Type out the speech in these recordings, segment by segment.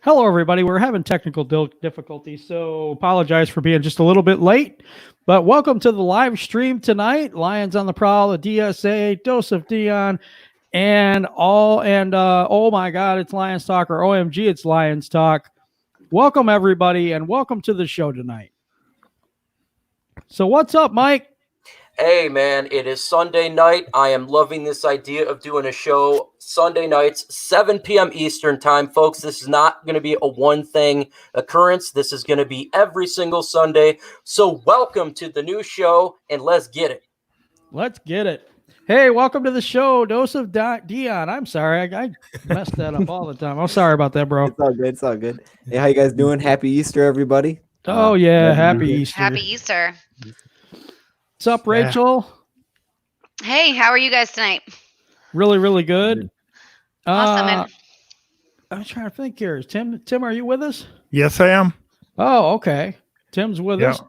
Hello, everybody. We're having technical difficulties, so apologize for being just a little bit late. But welcome to the live stream tonight. Lions on the Prowl, the DSA, Dose of Dion, oh my God, it's Lions Talk, or OMG, it's Lions Talk. Welcome, everybody, and welcome to the show tonight. So what's up, Mike? Hey, man, it is Sunday night. I am loving this idea of doing a show Sunday nights, 7 p.m. Eastern time. Folks, this is not going to be a one-thing occurrence. This is going to be every single Sunday. So welcome to the new show, and let's get it. Let's get it. Hey, welcome to the show, Dose of Dion. I'm sorry, I messed that up all the time. I'm sorry about that, bro. It's all good. It's all good. Hey, how you guys doing? Happy Easter, everybody. Oh, yeah, happy Easter. Happy Easter. What's up, Rachel? Hey, how are you guys tonight? Really, really good. Awesome. I'm trying to think here. Tim, are you with us? Yes, I am. Oh, okay. Tim's with us.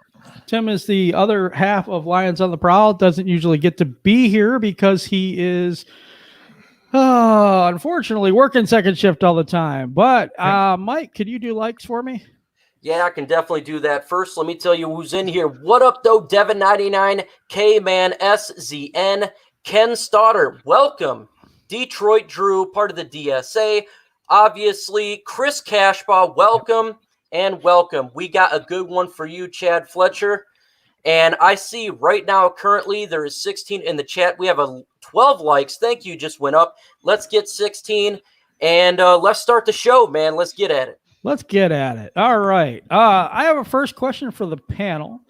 Tim is the other half of Lions on the Prowl. Doesn't usually get to be here because he is, unfortunately, working second shift all the time. But, Mike, could you do likes for me? Yeah, I can definitely do that. First, let me tell you who's in here. What up, though? Devin99, K-Man, SZN, Ken Stoddard. Welcome. Detroit Drew, part of the DSA. Obviously, Chris Cashbaugh, welcome and welcome. We got a good one for you, Chad Fletcher. And I see right now, currently, there is 16 in the chat. We have 12 likes. Thank you, just went up. Let's get 16. And let's start the show, man. Let's get at it. Let's get at it. All right. I have a first question for the panel,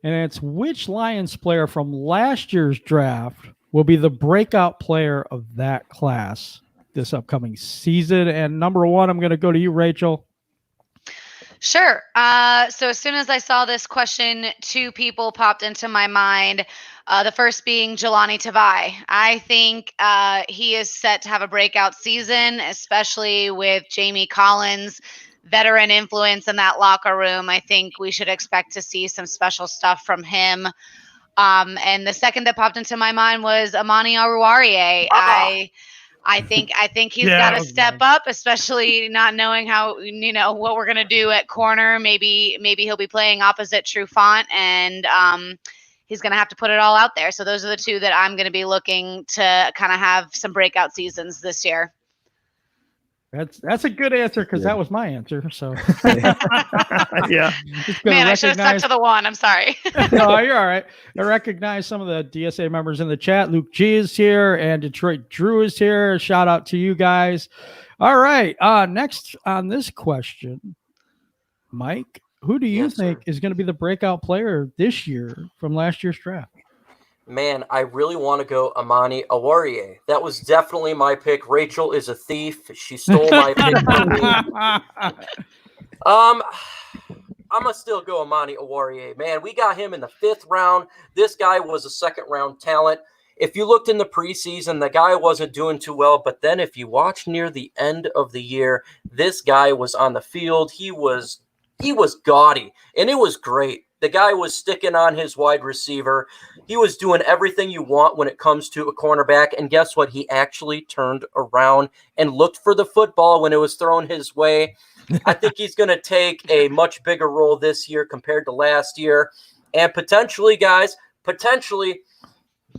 and it's which Lions player from last year's draft will be the breakout player of that class this upcoming season? And number one, I'm going to go to you, Rachel. Sure. So as soon as I saw this question, two people popped into my mind. The first being Jelani Tavai. I think he is set to have a breakout season, especially with Jamie Collins' veteran influence in that locker room. I think we should expect to see some special stuff from him. And the second that popped into my mind was Amani Oruwariye. I think he's got to step up, especially not knowing how, what we're going to do at corner. Maybe he'll be playing opposite Trufant, and he's going to have to put it all out there. So those are the two that I'm going to be looking to kind of have some breakout seasons this year. That's a good answer because that was my answer. So Yeah, man, I should have stuck to the one. I'm sorry. No, you're all right. I recognize some of the DSA members in the chat. Luke G is here and Detroit Drew is here. Shout out to you guys. All right. Next on this question, Mike, who do you think is going to be the breakout player this year from last year's draft? Man, I really want to go Amani Oruwariye. That was definitely my pick. Rachel is a thief. She stole my pick from me. I'm going to still go Amani Oruwariye. Man, we got him in the 5th round. This guy was a second-round talent. If you looked in the preseason, the guy wasn't doing too well. But then if you watch near the end of the year, this guy was on the field. He was gaudy, and it was great. The guy was sticking on his wide receiver. He was doing everything you want when it comes to a cornerback. And guess what? He actually turned around and looked for the football when it was thrown his way. I think he's going to take a much bigger role this year compared to last year. And potentially, guys,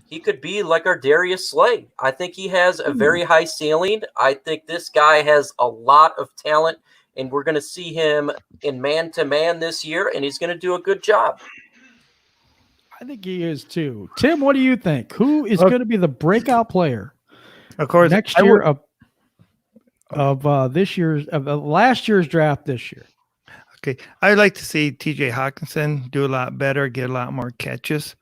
he could be like our Darius Slay. I think he has a very high ceiling. I think this guy has a lot of talent. And we're going to see him in man-to-man this year, and he's going to do a good job. I think he is too. Tim, what do you think? Who is going to be the breakout player? Of course, next year of last year's draft this year. Okay, I'd like to see TJ Hawkinson do a lot better, get a lot more catches.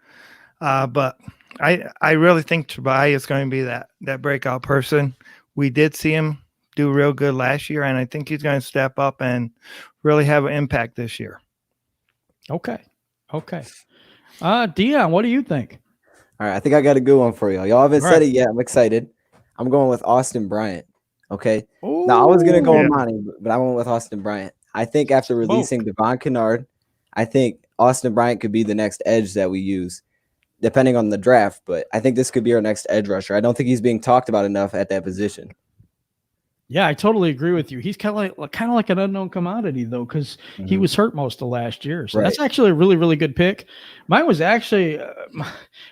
But I really think Tavai is going to be that breakout person. We did see him do real good last year, and I think he's going to step up and really have an impact this year. Okay. Dion, what do you think? All right, I think I got a good one for y'all. Y'all haven't said it yet. I'm excited. I'm going with Austin Bryant. Okay. Ooh, now I was gonna go Amani, but I went with Austin Bryant. I think after releasing Devon Kennard, I think Austin Bryant could be the next edge that we use, depending on the draft. But I think this could be our next edge rusher. I don't think he's being talked about enough at that position. Yeah, I totally agree with you. He's kind of like an unknown commodity though, because he was hurt most of last year. So that's actually a really, really good pick. Mine was actually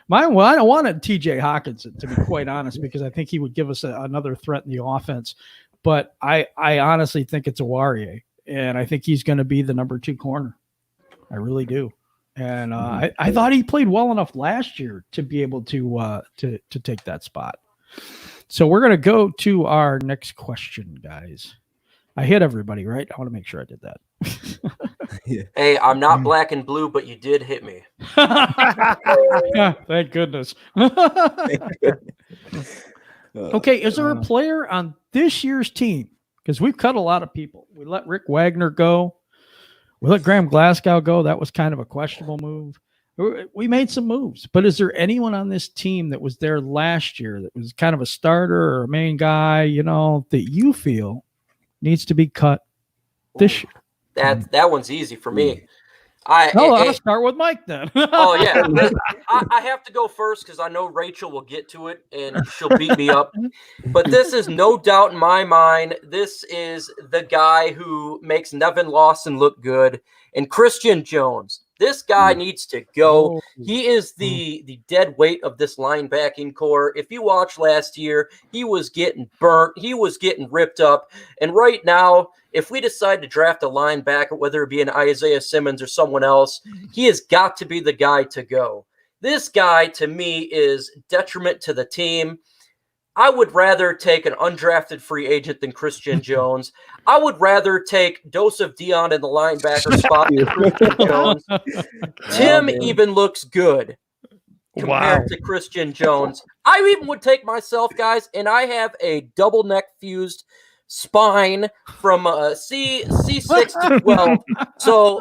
mine. Well, I wanted T.J. Hawkinson, to be quite honest, because I think he would give us another threat in the offense. But I honestly think it's Awarie, and I think he's going to be the number 2 corner. I really do. And I thought he played well enough last year to be able to take that spot. So we're going to go to our next question, guys. I hit everybody, right? I want to make sure I did that. Hey, I'm not black and blue, but you did hit me. Thank goodness. Okay, is there a player on this year's team? Because we've cut a lot of people. We let Rick Wagner go. We let Graham Glasgow go. That was kind of a questionable move. We made some moves, but is there anyone on this team that was there last year that was kind of a starter or a main guy, that you feel needs to be cut this year? That one's easy for me. I'll start with Mike then. Oh yeah, I have to go first because I know Rachel will get to it and she'll beat me up. But this is no doubt in my mind. This is the guy who makes Nevin Lawson look good, and Christian Jones. This guy needs to go. He is the dead weight of this linebacking core. If you watched last year, he was getting burnt. He was getting ripped up. And right now, if we decide to draft a linebacker, whether it be an Isaiah Simmons or someone else, he has got to be the guy to go. This guy, to me, is detriment to the team. I would rather take an undrafted free agent than Christian Jones. I would rather take Joseph Dion in the linebacker spot than Christian Jones. Tim even looks good compared to Christian Jones. I even would take myself, guys, and I have a double neck fused spine from C6 to 12. So,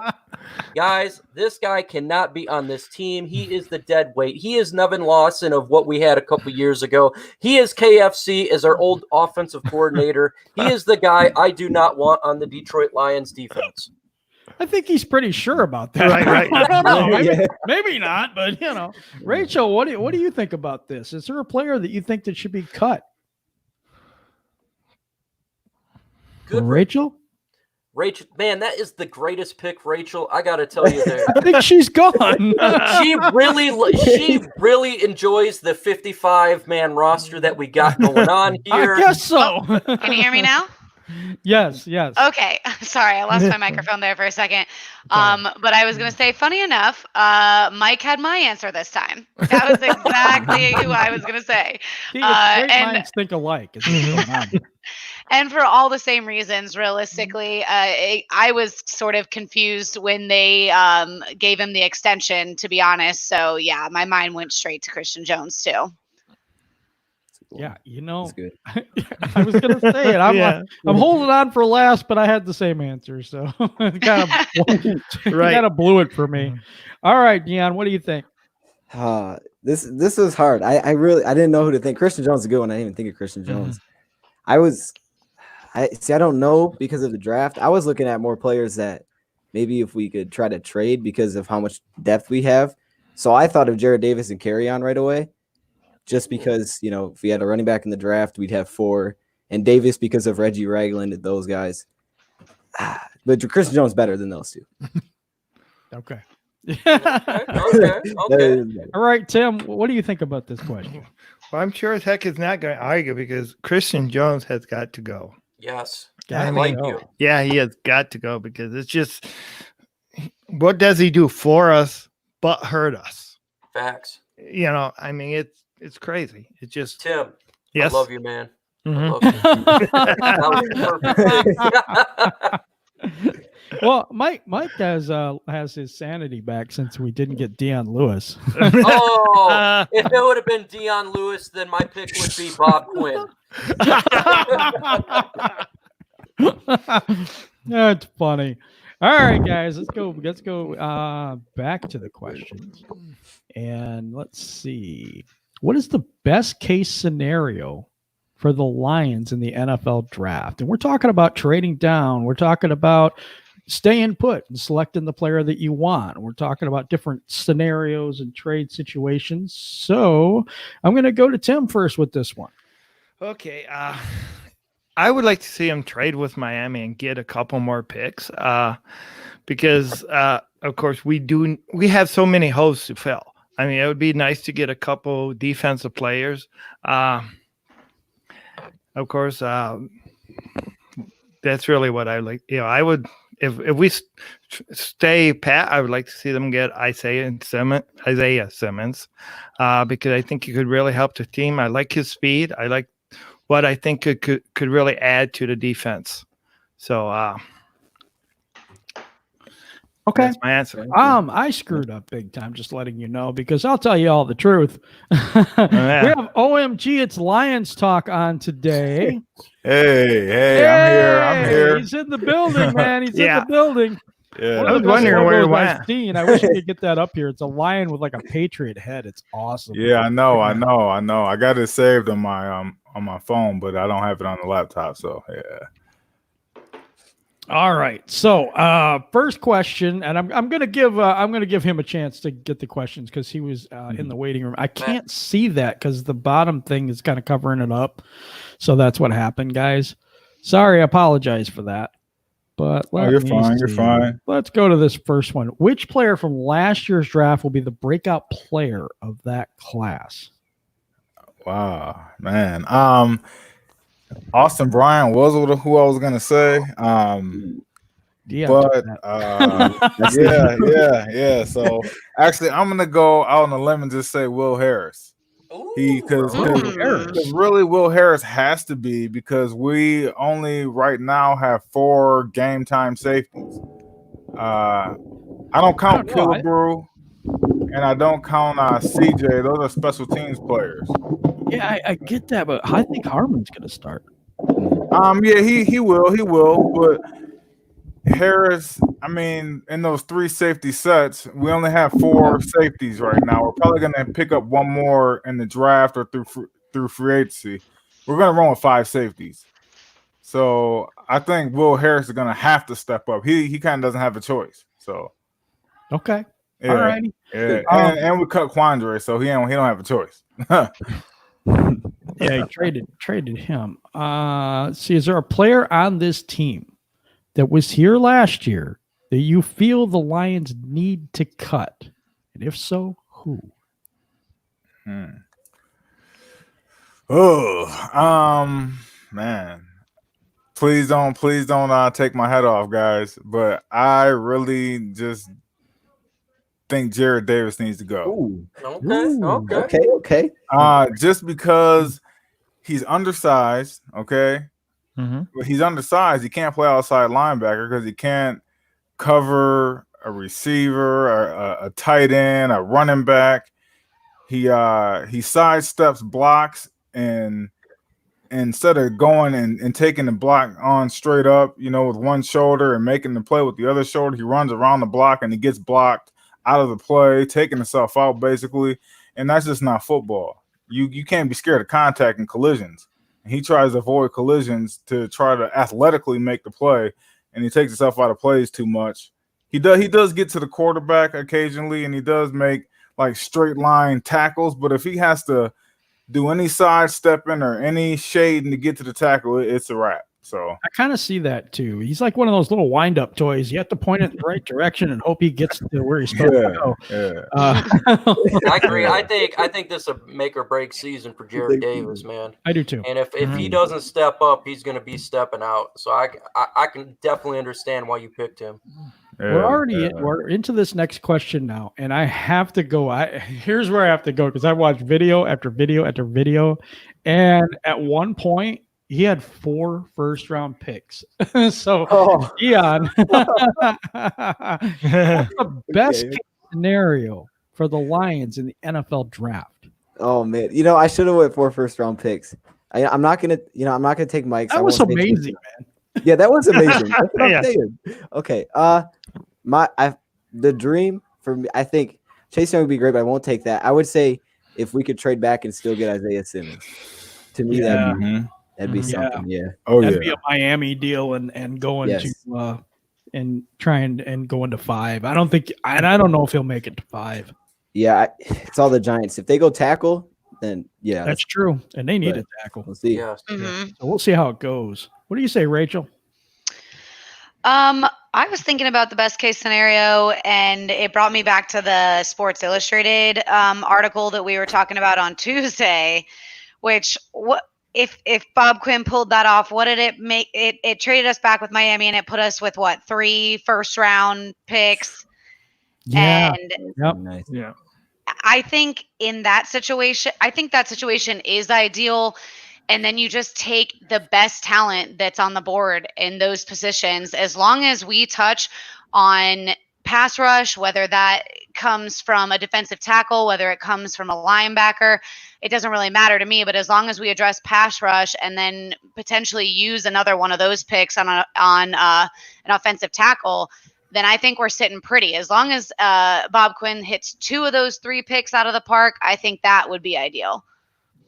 guys, this guy cannot be on this team. He is the dead weight. He is Nevin Lawson of what we had a couple years ago. He is KFC as our old offensive coordinator. He is the guy I do not want on the Detroit Lions defense. I think he's pretty sure about that. Right. I don't know. Maybe not, but Rachel, what do you think about this? Is there a player that you think that should be cut? Good, Rachel, man, that is the greatest pick, Rachel. I got to tell you there. I think she's gone. she really enjoys the 55-man roster that we got going on here. I guess so. Can you hear me now? Yes. Okay. Sorry, I lost my microphone there for a second. But I was going to say, funny enough, Mike had my answer this time. That was exactly who I was going to say. See, great minds think alike. And for all the same reasons, realistically, I was sort of confused when they gave him the extension, to be honest. So, yeah, my mind went straight to Christian Jones, too. Yeah, That's good. I was going to say it. I'm holding on for last, but I had the same answer, so it kind of blew it for me. All right, Dion, what do you think? This was hard. I didn't know who to think. Christian Jones is a good one. I didn't even think of Christian Jones. I don't know because of the draft. I was looking at more players that maybe if we could try to trade because of how much depth we have. So I thought of Jared Davis and Carry-On right away. Just because, if we had a running back in the draft, we'd have 4. And Davis because of Reggie Ragland and those guys. But Christian Jones better than those 2. Okay. Okay. All right, Tim, what do you think about this question? Well, I'm sure as heck is not going to argue because Christian Jones has got to go. Yes. I like mean, you. Yeah, he has got to go because it's just, what does he do for us but hurt us? Facts. I mean, it's crazy. It's just Tim. Yes. I love you, man. Mhm. That was perfect. Well, Mike has his sanity back since we didn't get Deion Lewis. Oh, if it would have been Deion Lewis, then my pick would be Bob Quinn. That's funny. All right, guys, let's go back to the questions. And let's see. What is the best case scenario for the Lions in the NFL draft? And we're talking about trading down. We're talking about staying put and selecting the player that you want. We're talking about different scenarios and trade situations. So I'm going to go to Tim first with this one. Okay. I would like to see him trade with Miami and get a couple more picks, because of course we have so many holes to fill. I mean, it would be nice to get a couple defensive players. Of course, that's really what I like. I would, if we stay pat, I would like to see them get Isaiah Simmons, because I think he could really help the team. I like his speed. I like what I think could really add to the defense. So, okay, that's my answer. I screwed up big time, just letting you know, because I'll tell you all the truth. We have OMG, it's Lions talk on today. Hey, I'm here. He's in the building, man. He's in the building. Yeah, I was wondering where he went. I wish we could get that up here. It's a lion with like a Patriot head. It's awesome. Yeah, I know. I got it saved on my phone, but I don't have it on the laptop. So yeah. All right. So first question, and I'm gonna give him a chance to get the questions because he was in the waiting room. I can't see that because the bottom thing is kind of covering it up. So that's what happened, guys. Sorry, I apologize for that. But you're fine. You're fine. Let's go to this first one. Which player from last year's draft will be the breakout player of that class? Wow, man. Austin Bryant was who I was gonna say. Yeah. So actually, I'm gonna go out on a limb and just say Will Harris. Because really Will Harris has to be, because we only right now have 4 game time safeties. I don't count Killebrew, and I don't count CJ. Those are special teams players. Yeah, I get that, but I think Harmon's gonna start. Yeah, he will, but Harris, I mean, in those 3 safety sets, we only have 4 safeties right now. We're probably going to pick up one more in the draft or through free agency. We're going to run with 5 safeties. So I think Will Harris is going to have to step up. He kind of doesn't have a choice. So okay, yeah, all right. Yeah, and we cut Quandre, so he don't have a choice. Yeah, he traded him. See, is there a player on this team that was here last year that you feel the Lions need to cut? And if so, who? Oh, man. Please don't take my head off, guys. But I really just think Jared Davis needs to go. Okay. Just because he's undersized, okay? But he's undersized. He can't play outside linebacker because he can't cover a receiver, a tight end, a running back. He sidesteps blocks, and instead of going and taking the block on straight up, with one shoulder and making the play with the other shoulder, he runs around the block and he gets blocked out of the play, taking himself out basically. And that's just not football. You can't be scared of contact and collisions. And he tries to avoid collisions to try to athletically make the play, and he takes himself out of plays too much. He does get to the quarterback occasionally, and he does make like straight line tackles, but if he has to do any sidestepping or any shading to get to the tackle, it's a wrap. So I kind of see that too. He's like one of those little wind-up toys. You have to point it in the right direction and hope he gets to where he's supposed to go. Yeah. I agree. I think this is a make or break season for Jared Davis, man. I do too. And if he doesn't step up, he's going to be stepping out. So I can definitely understand why you picked him. We're into this next question now, and I have to go. Here's where I have to go, because I watched video after video after video, and at one point he had 4 first-round picks. So, Ian, what's the best case scenario for the Lions in the NFL draft? Oh man, I should have went 4 first-round picks. I'm not gonna take Mike's. That was amazing, man. Yeah, that was amazing. That's what I'm saying. Okay, the dream for me, I think Chase Young would be great, but I won't take that. I would say if we could trade back and still get Isaiah Simmons, to me that'd be something. Yeah. That'd be a Miami deal and going to and trying and going to 5. I don't know if he'll make it to 5. Yeah, it's all the Giants. If they go tackle, then yeah, That's true. And they need but a tackle. we'll see. Yeah. Mhm. So we'll see how it goes. What do you say, Rachel? I was thinking about the best case scenario, and it brought me back to the Sports Illustrated article that we were talking about on Tuesday. Which what if Bob Quinn pulled that off? What did it make? It traded us back with Miami, and it put us with what, 3 first-round picks? Yeah. And Yep. Nice. Yeah. I think in that situation, that situation is ideal. And then you just take the best talent that's on the board in those positions. As long as we touch on pass rush, whether that comes from a defensive tackle, whether it comes from a linebacker, it doesn't really matter to me. But as long as we address pass rush and then potentially use another one of those picks on an offensive tackle, then I think we're sitting pretty. As long as Bob Quinn hits 2 of those 3 picks out of the park, I think that would be ideal.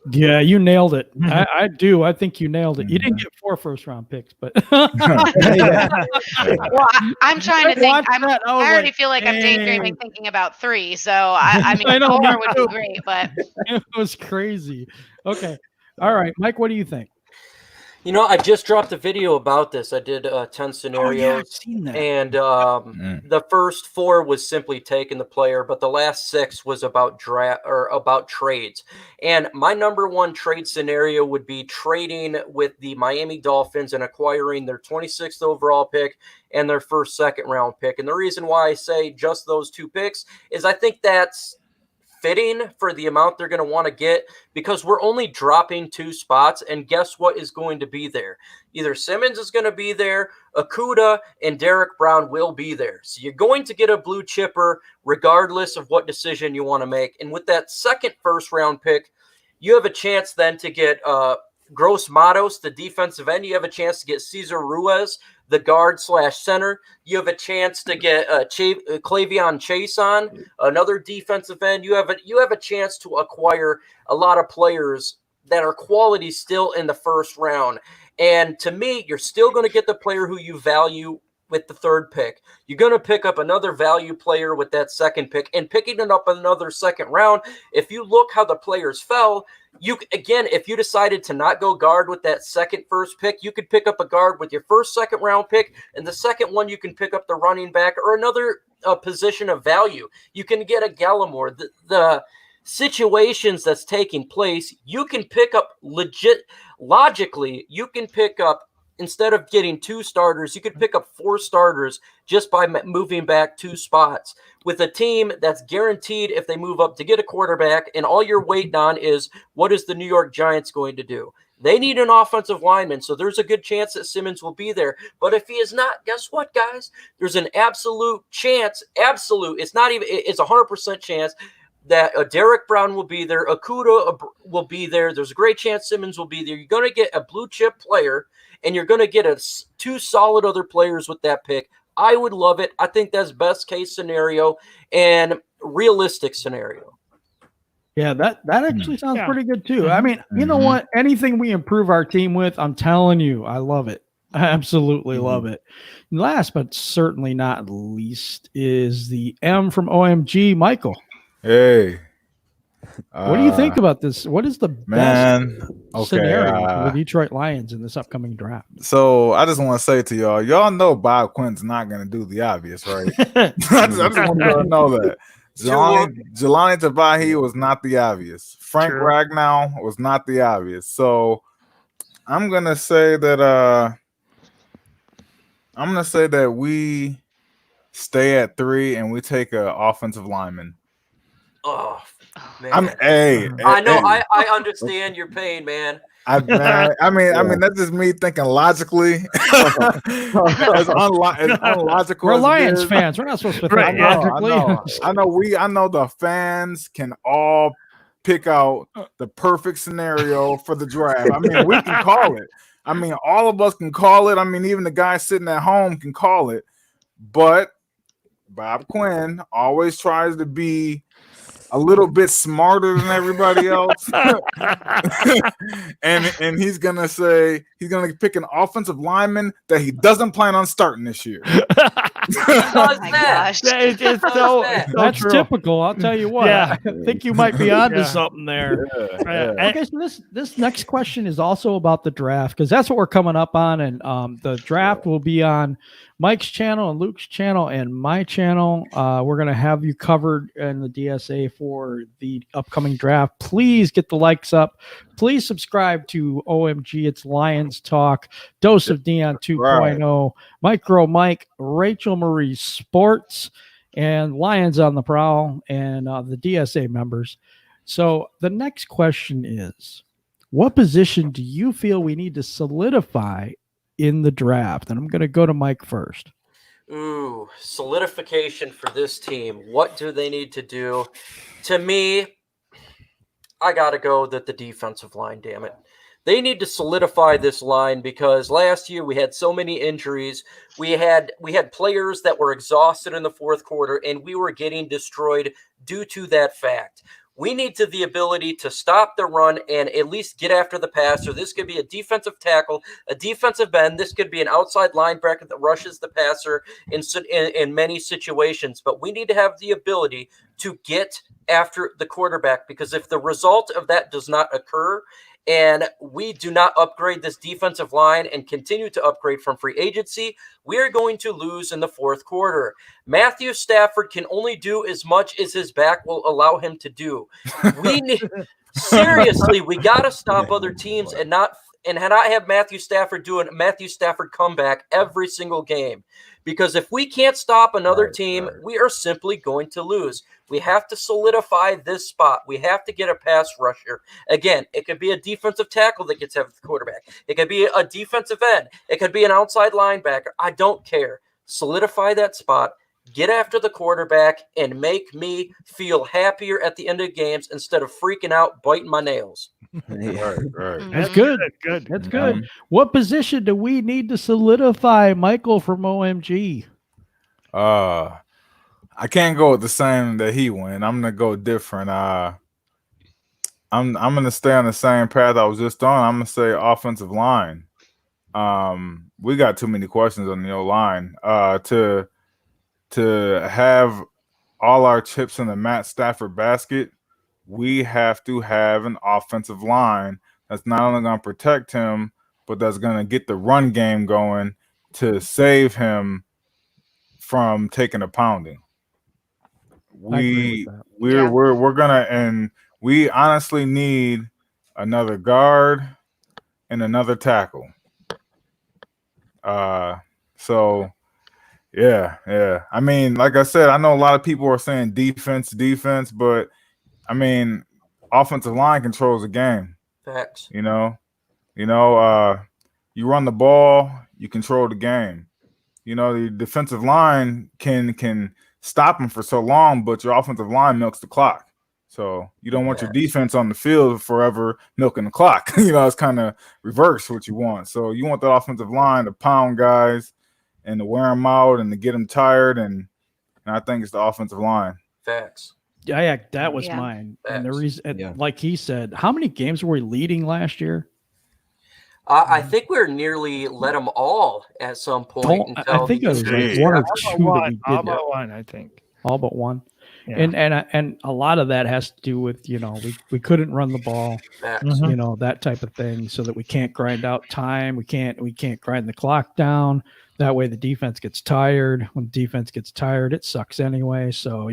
Yeah, you nailed it. I do. I think you nailed it. You didn't get 4 first-round picks, but Well, I'm trying to think. I already feel like I'm dang. daydreaming thinking about 3. So I mean, I know, 4 me would too. be great, but It was crazy. Okay. All right, Mike, what do you think? You know, I just dropped a video about this. I did 10 scenarios, I've seen that. and the first 4 was simply taking the player, but the last 6 was about draft or about trades. And my number 1 trade scenario would be trading with the Miami Dolphins and acquiring their 26th overall pick and their first second-round pick. And the reason why I say just those 2 picks is I think that's fitting for the amount they're going to want to get, because we're only dropping 2 spots, and guess what is going to be there? Either Simmons is going to be there, Okudah, and Derek Brown will be there. So you're going to get a blue chipper regardless of what decision you want to make. And with that second first-round pick, you have a chance then to get Gross Matos, the defensive end. You have a chance to get Cesar Ruiz, the guard/center. You have a chance to get Clavion Chase on, another defensive end. You have a chance to acquire a lot of players that are quality still in the first round. And to me, you're still going to get the player who you value with the 3rd pick. You're going to pick up another value player with that 2nd pick, and picking it up another 2nd round. If you look how the players fell, if you decided to not go guard with that first pick, you could pick up a guard with your first, 2nd round pick, and the second one you can pick up the running back or another position of value. You can get a Gallimore. The situations that's taking place, you can pick up logically, you can pick up, instead of getting 2 starters, you could pick up 4 starters just by moving back 2 spots with a team that's guaranteed, if they move up, to get a quarterback. And all you're waiting on is, what is the New York Giants going to do? They need an offensive lineman, so there's a good chance that Simmons will be there. But if he is not, guess what, guys? There's an absolute chance, it's 100% chance that Derek Brown will be there, Okudah will be there. There's a great chance Simmons will be there. You're going to get a blue chip player, and you're going to get 2 solid other players with that pick. I would love it. I think that's best case scenario and realistic scenario. Yeah, that actually sounds pretty good too. I mean, you know what? Anything we improve our team with, I'm telling you, I love it. I absolutely love it. And last but certainly not least is the M from OMG, Michael. Hey. What do you think about this? What is the best scenario for the Detroit Lions in this upcoming draft? So I just want to say to y'all know Bob Quinn's not going to do the obvious, right? I just want you to know that. Jelani Tabahi was not the obvious. Frank Ragnow was not the obvious. So I'm going to say that we stay at 3 and we take an offensive lineman. Oh, man. I know. I understand your pain, man. I mean, that's just me thinking logically. It's unlogical. We're Lions fans. We're not supposed to think logically. I know the fans can all pick out the perfect scenario for the draft. I mean, we can call it. I mean, all of us can call it. I mean, even the guy sitting at home can call it. But Bob Quinn always tries to be a little bit smarter than everybody else. and he's gonna say he's gonna pick an offensive lineman that he doesn't plan on starting this year. Oh my gosh. It's so That's true. typical. I'll tell you what. Yeah. I think you might be onto Yeah. something there. Yeah. Okay, so this next question is also about the draft because that's what we're coming up on, and the draft will be on Mike's channel and Luke's channel and my channel. We're gonna have you covered in the DSA for the upcoming draft. Please get the likes up. Please subscribe to OMG It's Lions Talk, Dose of Dion 2.0, Micro Mike, Rachel Marie Sports, and Lions on the Prowl, and the DSA members. So the next question is, what position do you feel we need to solidify in the draft? And I'm going to go to Mike first. Ooh, solidification for this team. What do they need to do? To me, I got to go that the defensive line, damn it. They need to solidify this line because last year we had so many injuries. We had players that were exhausted in the fourth quarter, and we were getting destroyed due to that fact. We need the ability to stop the run and at least get after the passer. This could be a defensive tackle, a defensive end. This could be an outside linebacker that rushes the passer in many situations. But we need to have the ability to get after the quarterback, because if the result of that does not occur and we do not upgrade this defensive line and continue to upgrade from free agency, we are going to lose in the fourth quarter. Matthew Stafford can only do as much as his back will allow him to do. We need, seriously, we got to stop other teams and not have Matthew Stafford doing Matthew Stafford comeback every single game. Because if we can't stop another team, we are simply going to lose. We have to solidify this spot. We have to get a pass rusher. Again, it could be a defensive tackle that gets after the quarterback. It could be a defensive end. It could be an outside linebacker. I don't care. Solidify that spot. Get after the quarterback and make me feel happier at the end of games instead of freaking out, biting my nails. Right. That's good. Good. That's good. What position do we need to solidify, Michael, from OMG? I can't go with the same that he went. I'm gonna go different. I'm gonna stay on the same path I was just on. I'm gonna say offensive line. We got too many questions on the O-line. To have all our chips in the Matt Stafford basket, we have to have an offensive line that's not only going to protect him, but that's going to get the run game going to save him from taking a pounding. We're gonna, and we honestly need another guard and another tackle. So yeah. I mean, like I said, I know a lot of people are saying defense, but I mean, offensive line controls the game. Facts. You run the ball, you control the game. The defensive line can stop them for so long, but your offensive line milks the clock. So you don't want your defense on the field forever milking the clock. It's kind of reverse what you want. So you want that offensive line to pound guys and to wear them out and to get them tired. And I think it's the offensive line. Facts. Yeah, that was mine. Facts. And the reason, like he said, how many games were we leading last year? I think we're nearly led them all at some point. I think it was like one or two that we did. All but one, I think. All but one. Yeah. And a lot of that has to do with, we couldn't run the ball, that type of thing, so that we can't grind out time. We can't grind the clock down. That way the defense gets tired. When the defense gets tired, it sucks anyway. So,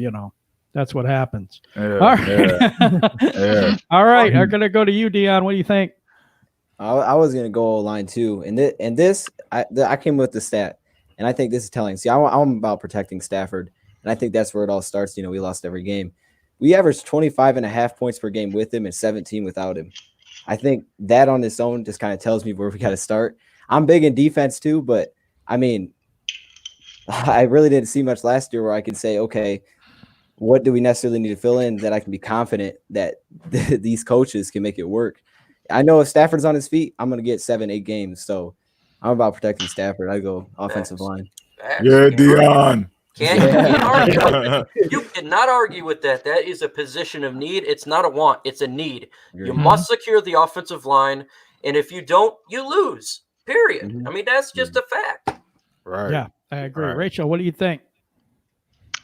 that's what happens. Yeah, all right. All right. I'm going to go to you, Dion. What do you think? I was gonna go O-line too, and this I came with the stat, and I think this is telling. See, I'm about protecting Stafford, and I think that's where it all starts. We lost every game. We averaged 25.5 points per game with him and 17 without him. I think that on its own just kind of tells me where we got to start. I'm big in defense too, but I mean, I really didn't see much last year where I can say, okay, what do we necessarily need to fill in that I can be confident that these coaches can make it work. I know if Stafford's on his feet, I'm going to get 7-8 games. So I'm about protecting Stafford. I go offensive line. Yeah, Dion. Can't argue. You cannot argue with that. That is a position of need. It's not a want. It's a need. You must secure the offensive line. And if you don't, you lose. Period. I mean, that's just a fact. Right. Yeah. I agree. Right. Rachel, what do you think?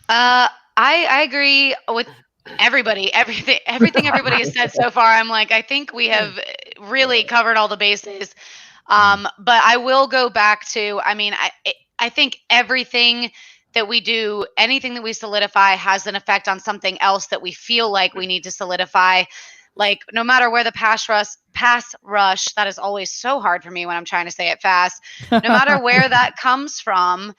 I agree with everybody. Everything everybody has said so far. I'm like, I think we have really covered all the bases. But I will go back to. I mean, I think everything that we do, anything that we solidify, has an effect on something else that we feel like we need to solidify. Like no matter where the pass rush, that is always so hard for me when I'm trying to say it fast. No matter where that comes from,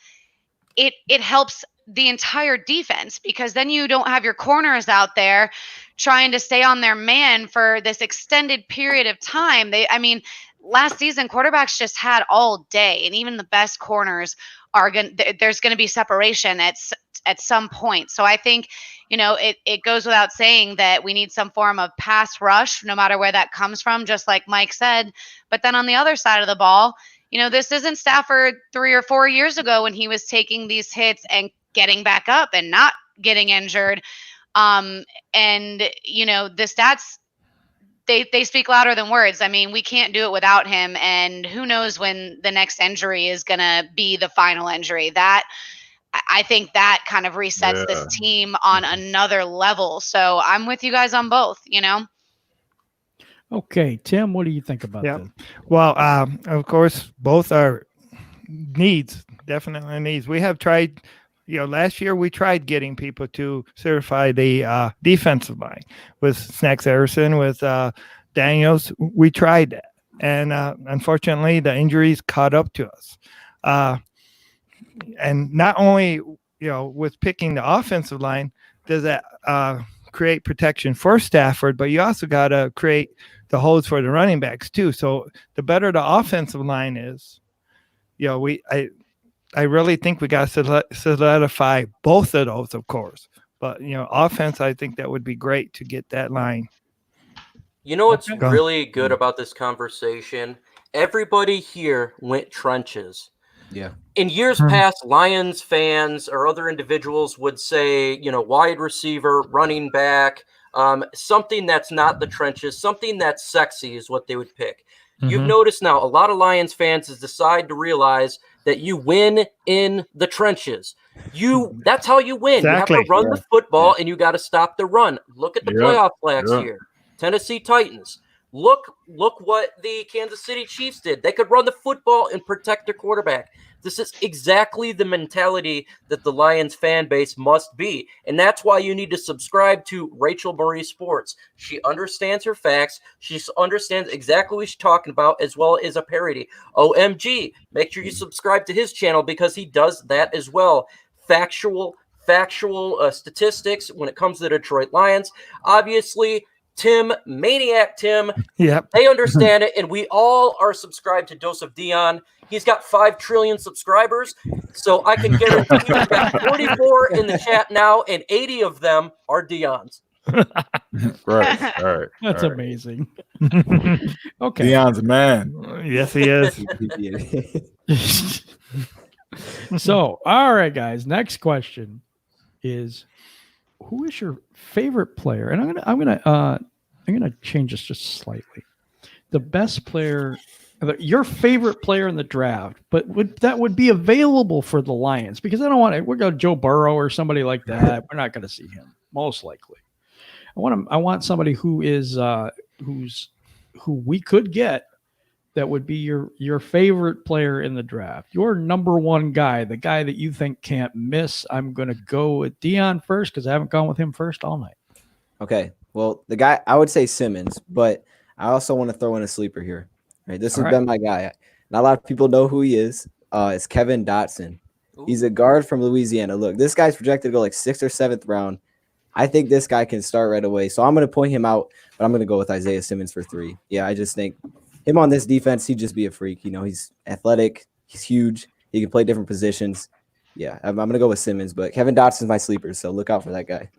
it helps the entire defense, because then you don't have your corners out there trying to stay on their man for this extended period of time. I mean, last season quarterbacks just had all day, and even the best corners are there's going to be separation at some point. So I think, it goes without saying that we need some form of pass rush, no matter where that comes from, just like Mike said. But then on the other side of the ball, this isn't Stafford 3 or 4 years ago when he was taking these hits and getting back up and not getting injured. And the stats, they speak louder than words. I mean, we can't do it without him. And who knows when the next injury is going to be the final injury. I think that kind of resets this team on another level. So I'm with you guys on both, Okay, Tim, what do you think about that? Well, of course, both are needs, definitely needs. We have tried, last year we tried getting people to certify the defensive line with Snacks Harrison, with Daniels. We tried that. And unfortunately, the injuries caught up to us. And not only, with picking the offensive line, does that create protection for Stafford, but you also got to create the holes for the running backs too. So the better the offensive line is, I really think we got to solidify both of those, of course. But offense, I think that would be great to get that line. What's really good about this conversation? Everybody here went trenches. Yeah. In years past, Lions fans or other individuals would say, wide receiver, running back, something that's not the trenches, something that's sexy is what they would pick. You've noticed now a lot of Lions fans has decided to realize that you win in the trenches. That's how you win. Exactly. You have to run the football and you got to stop the run. Look at the playoff flags here. Tennessee Titans. Look what the Kansas City Chiefs did. They could run the football and protect their quarterback. This is exactly the mentality that the Lions fan base must be. And that's why you need to subscribe to Rachel Marie Sports. She understands her facts. She understands exactly what she's talking about, as well as a parody. OMG, make sure you subscribe to his channel because he does that as well. Factual statistics when it comes to the Detroit Lions. Obviously, Maniac Tim, they understand it, and we all are subscribed to Dose of Dion. He's got 5 trillion subscribers, so I can guarantee you we've got 44 in the chat now, and 80 of them are Dion's. Right. All right. That's amazing. Okay. Dion's a man. Yes, he is. So, all right, guys. Next question is, who is your favorite player? And I'm gonna change this just slightly. The best player, your favorite player in the draft, but that would be available for the Lions, because I don't want to. We're going to Joe Burrow or somebody like that. We're not going to see him most likely. I want somebody who is who we could get. That would be your favorite player in the draft, your number one guy, the guy that you think can't miss. I'm going to go with Dion first because I haven't gone with him first all night. Okay. Well, the guy, I would say Simmons, but I also want to throw in a sleeper here. Right, this has been my guy. Not a lot of people know who he is. It's Kevin Dodson. He's a guard from Louisiana. Look, this guy's projected to go like 6th or 7th round. I think this guy can start right away. So I'm going to point him out, but I'm going to go with Isaiah Simmons for 3. Yeah, I just think him on this defense, he'd just be a freak. He's athletic. He's huge. He can play different positions. Yeah, I'm going to go with Simmons, but Kevin Dodson's my sleeper, so look out for that guy.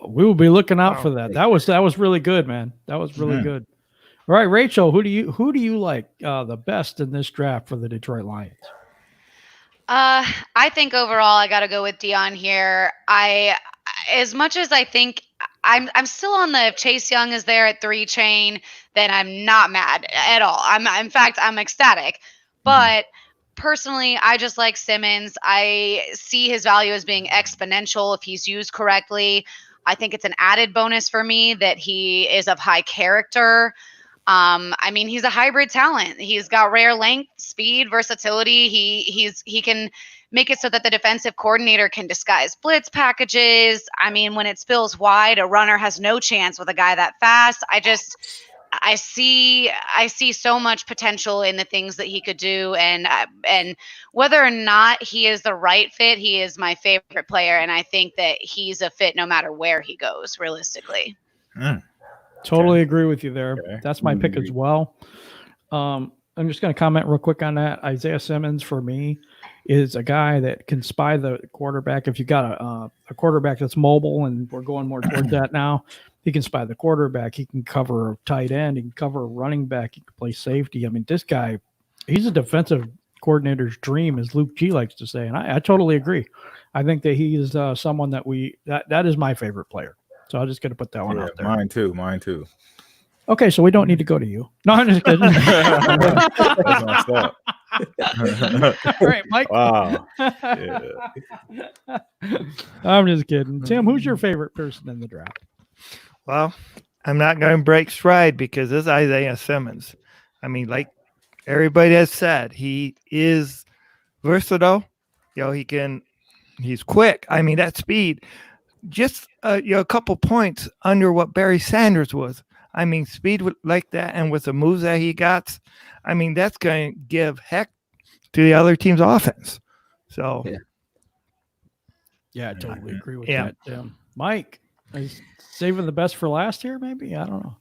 We will be looking out for that. That was really good, man. That was really good. All right, Rachel, who do you like the best in this draft for the Detroit Lions? I think overall I got to go with Dion here. As much as I think I'm still on the if Chase Young is there at 3 chain, then I'm not mad at all. In fact, I'm ecstatic. But personally, I just like Simmons. I see his value as being exponential if he's used correctly. I think it's an added bonus for me that he is of high character. I mean, he's a hybrid talent. He's got rare length, speed, versatility. He can make it so that the defensive coordinator can disguise blitz packages. I mean, when it spills wide, a runner has no chance with a guy that fast. I see so much potential in the things that he could do, and whether or not he is the right fit, he is my favorite player, and I think that he's a fit no matter where he goes, realistically. Totally agree with you there. Okay. That's my pick as well. I'm just going to comment real quick on that. Isaiah Simmons, for me, is a guy that can spy the quarterback. If you got a quarterback that's mobile, and we're going more towards that now, he can spy the quarterback. He can cover a tight end. He can cover a running back. He can play safety. I mean, this guy, he's a defensive coordinator's dream, as Luke G likes to say. And I totally agree. I think that he is someone that is my favorite player. So I'm just going to put that one out there. Mine too. Okay, so we don't need to go to you. No, I'm just kidding. That's messed up. All right, Mike. Wow. Yeah. I'm just kidding. Tim, who's your favorite person in the draft? Well, I'm not going to break stride because this is Isaiah Simmons. I mean, like everybody has said, he is versatile. He's quick. I mean, that speed, just a couple points under what Barry Sanders was. I mean, speed like that, and with the moves that he got, I mean, that's going to give heck to the other team's offense. So, yeah, I totally agree with that. Mike, is saving the best for last here? Maybe, I don't know.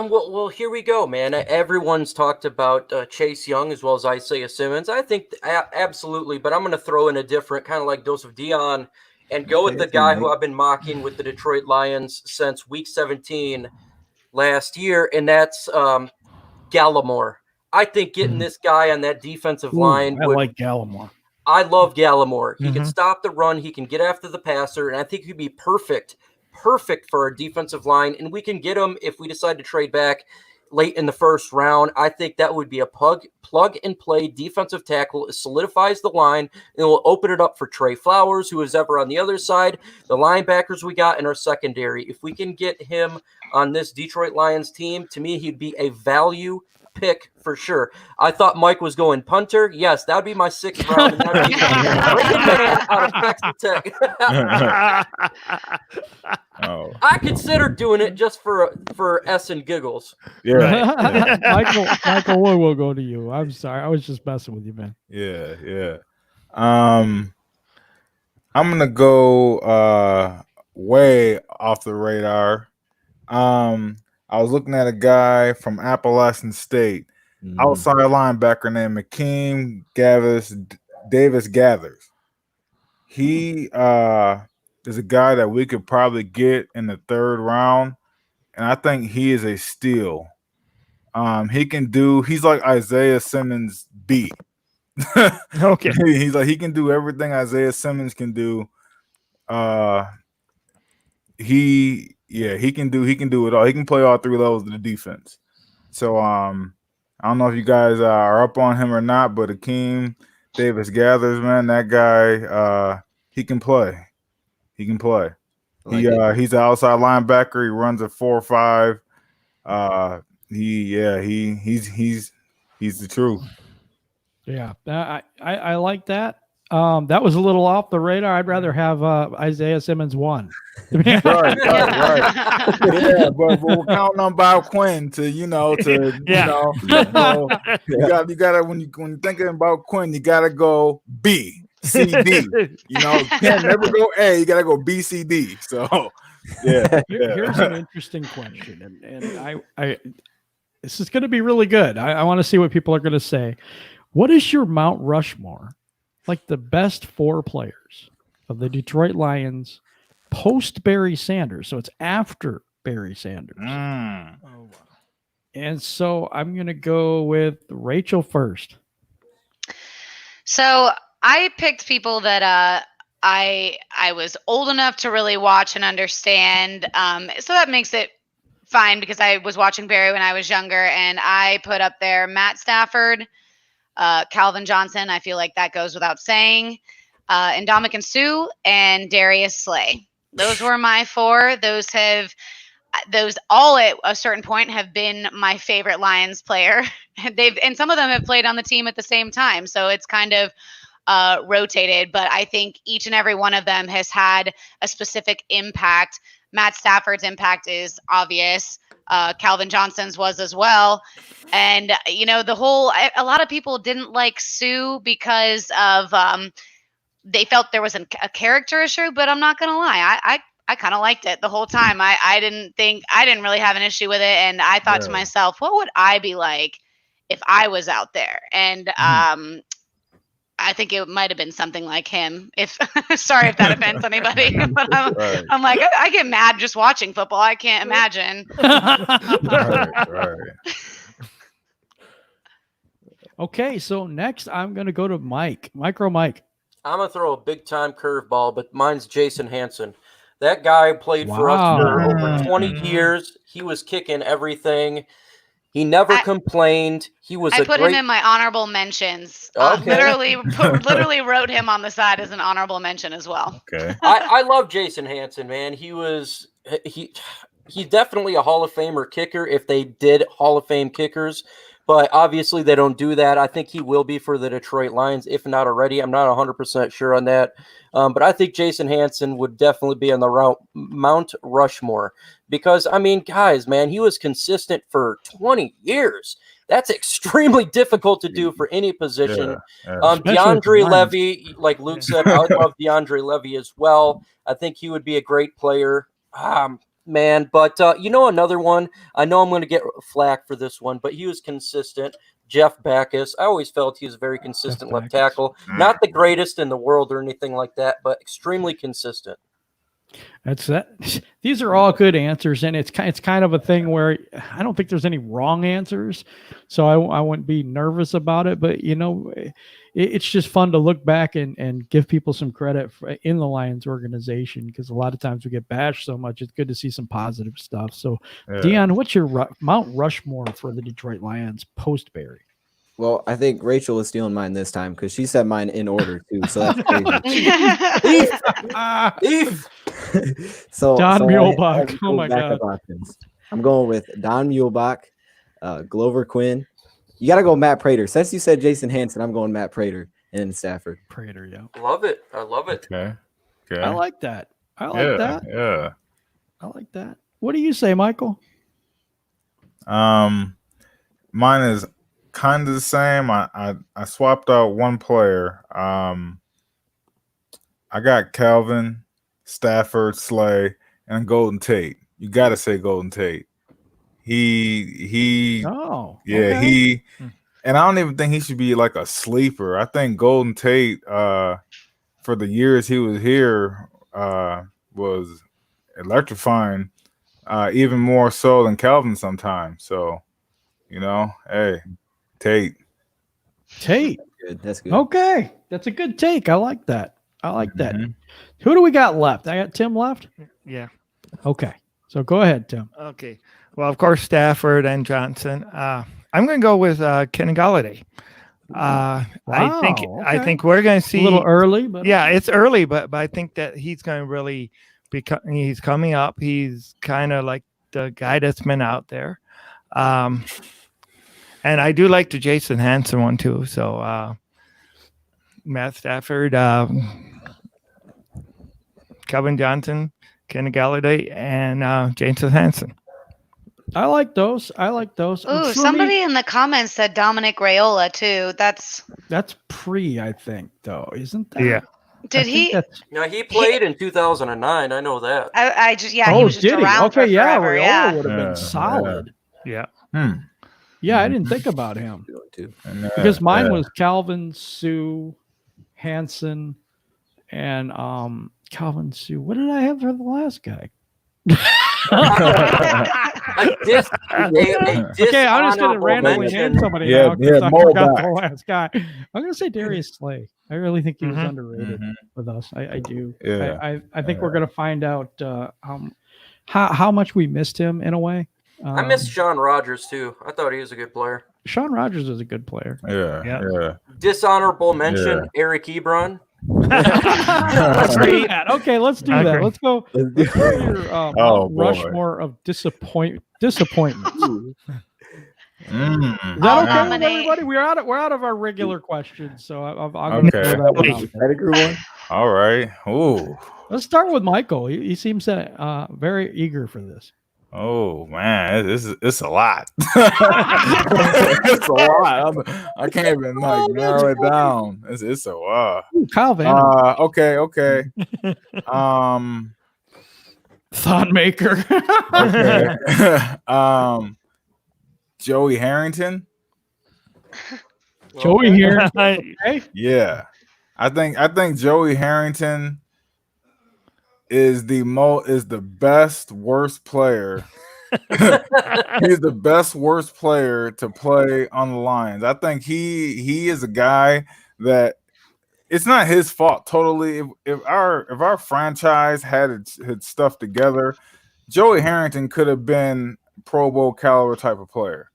Well, here we go, man. Everyone's talked about Chase Young as well as Isaiah Simmons. I think absolutely, but I'm going to throw in a different kind of like dose of Dion and go with the guy who I've been mocking with the Detroit Lions since week 17 last year, and that's Gallimore. I think getting this guy on that defensive line. I like Gallimore. I love Gallimore. He can stop the run. He can get after the passer, and I think he'd be perfect for our defensive line. And we can get him if we decide to trade back late in the first round. I think that would be a plug and play defensive tackle. It solidifies the line, and it will open it up for Trey Flowers, who is ever on the other side, the linebackers we got in our secondary. If we can get him on this Detroit Lions team, to me, he'd be a value pick for sure. I thought Mike was going punter. Yes, that would be my 6th round. And that'd be man out of Texas Tech. I considered doing it just for S and giggles. Yeah. Michael, we'll go to you. I'm sorry. I was just messing with you, man. Yeah. I'm gonna go way off the radar. I was looking at a guy from Appalachian State, outside linebacker named Akeem Davis Gathers. He is a guy that we could probably get in the 3rd round, and I think he is a steal. He's like Isaiah Simmons B. Okay. He can do everything Isaiah Simmons can do. He can do it all. He can play all 3 levels of the defense. So I don't know if you guys are up on him or not, but Akeem Davis Gathers, man, that guy, he can play. He's an outside linebacker. He runs a 4.5. He's the truth. Yeah, I like that. That was a little off the radar. I'd rather have Isaiah Simmons 1. Right. Yeah, but we're counting on Bob Quinn to you gotta when you're thinking about Quinn, you gotta go B, C, D. You can't never go A, you gotta go B, C, D. So Here's an interesting question, and I this is gonna be really good. I want to see what people are gonna say. What is your Mount Rushmore? Like the best 4 players of the Detroit Lions post Barry Sanders. So it's after Barry Sanders. Oh, wow. And so I'm going to go with Rachel first. So I picked people that I was old enough to really watch and understand. So that makes it fine because I was watching Barry when I was younger, and I put up there Matt Stafford, Calvin Johnson, I feel like that goes without saying. Ndamukong Suh and Darius Slay. Those were my 4. Those all at a certain point have been my favorite Lions player. And some of them have played on the team at the same time, so it's kind of rotated. But I think each and every one of them has had a specific impact. Matt Stafford's impact is obvious. Calvin Johnson's was as well. And, a lot of people didn't like Sue because of they felt there was a character issue, but I'm not going to lie. I kind of liked it the whole time. I didn't really have an issue with it. And I thought to myself, what would I be like if I was out there? And I think it might have been something like him. Sorry if that offends anybody, but I'm like, I get mad just watching football. I can't imagine. Right. Okay, so next I'm going to go to Mike. Micro Mike. I'm going to throw a big-time curveball, but mine's Jason Hanson. That guy played for us for over 20 years. He was kicking everything. He never complained. He was. I put him in my honorable mentions. Okay. Literally wrote him on the side as an honorable mention as well. Okay. I love Jason Hanson, man. He's definitely a Hall of Famer kicker if they did Hall of Fame kickers, but obviously they don't do that. I think he will be for the Detroit Lions, if not already. I'm not 100% sure on that. But I think Jason Hanson would definitely be on the Mount Rushmore because, I mean, guys, man, he was consistent for 20 years. That's extremely difficult to do for any position. DeAndre Levy, like Luke said, I love DeAndre Levy as well. I think he would be a great player. Man, but another one, I know I'm going to get flack for this one, but he was consistent. Jeff Backus. I always felt he was a very consistent left tackle. Not the greatest in the world or anything like that, but extremely consistent. That's that. These are all good answers, and it's kind of a thing where I don't think there's any wrong answers, so I wouldn't be nervous about it. But it's just fun to look back and give people some credit in the Lions organization because a lot of times we get bashed so much. It's good to see some positive stuff. So, Dion, what's your Mount Rushmore for the Detroit Lions post Barry? Well, I think Rachel is stealing mine this time because she said mine in order too. So that's crazy. so Don Muehlbach. Oh my God. I'm going with Don Muehlbach, Glover Quinn. You got to go Matt Prater. Since you said Jason Hanson, I'm going Matt Prater and Stafford. Prater, yeah. Love it. I love it. Okay. I like that. I like that. Yeah. I like that. What do you say, Michael? Mine is kind of the same. I swapped out one player. I got Calvin, Stafford, Slay, and Golden Tate. You got to say Golden Tate. He. And I don't even think he should be like a sleeper. I think Golden Tate, for the years he was here, was electrifying, even more so than Calvin sometimes. So, hey. Tate. That's good. Okay. That's a good take. I like that. Who do we got left? I got Tim left? Yeah. Okay. So go ahead, Tim. Okay. Well, of course, Stafford and Johnson. I'm going to go with Kenny Golladay. I think we're going to see a little early, but it's early, but I think that he's going to really he's coming up. He's kind of like the guy that's been out there. And I do like the Jason Hanson one too. So Matt Stafford, Calvin Johnson, Kenny Golladay, and Jason Hanson. I like those. Ooh, somebody in the comments said Dominic Raiola too. That's pre, I think, though, isn't that? Yeah. Did he? No, he played in 2009. I know that. He was just around for forever. Raiola would have been solid. Yeah. Yeah, I didn't think about him because mine was Calvin, Sue, Hanson, and Calvin, Sue. What did I have for the last guy? Okay, I'm just going to randomly name somebody now because I forgot the last guy. I'm going to say Darius Slay. I really think he was underrated with us. I do. Yeah. I think we're going to find out how much we missed him in a way. I miss Sean Rogers too. I thought he was a good player. Sean Rogers is a good player. Yeah. Dishonorable mention: Eric Ebron. Let's do that. Okay, let's do that. Let's go. Let's go to your Mount Rushmore of disappointments. Is that okay with everybody? We're out of our regular questions, so I'm going to throw that one out. That a good one. All right. Ooh. Let's start with Michael. He seems very eager for this. Oh man, it's a lot. It's a lot. I can't even narrow it down. It's a lot. Kyle Van. Okay. Thought maker. Okay. Joey Harrington. Joey Harrington. Okay. Yeah, I think Joey Harrington is the best worst player. He's the best worst player to play on the Lions. I think he is a guy that it's not his fault totally. If our franchise had its stuff together, Joey Harrington could have been Pro Bowl caliber type of player.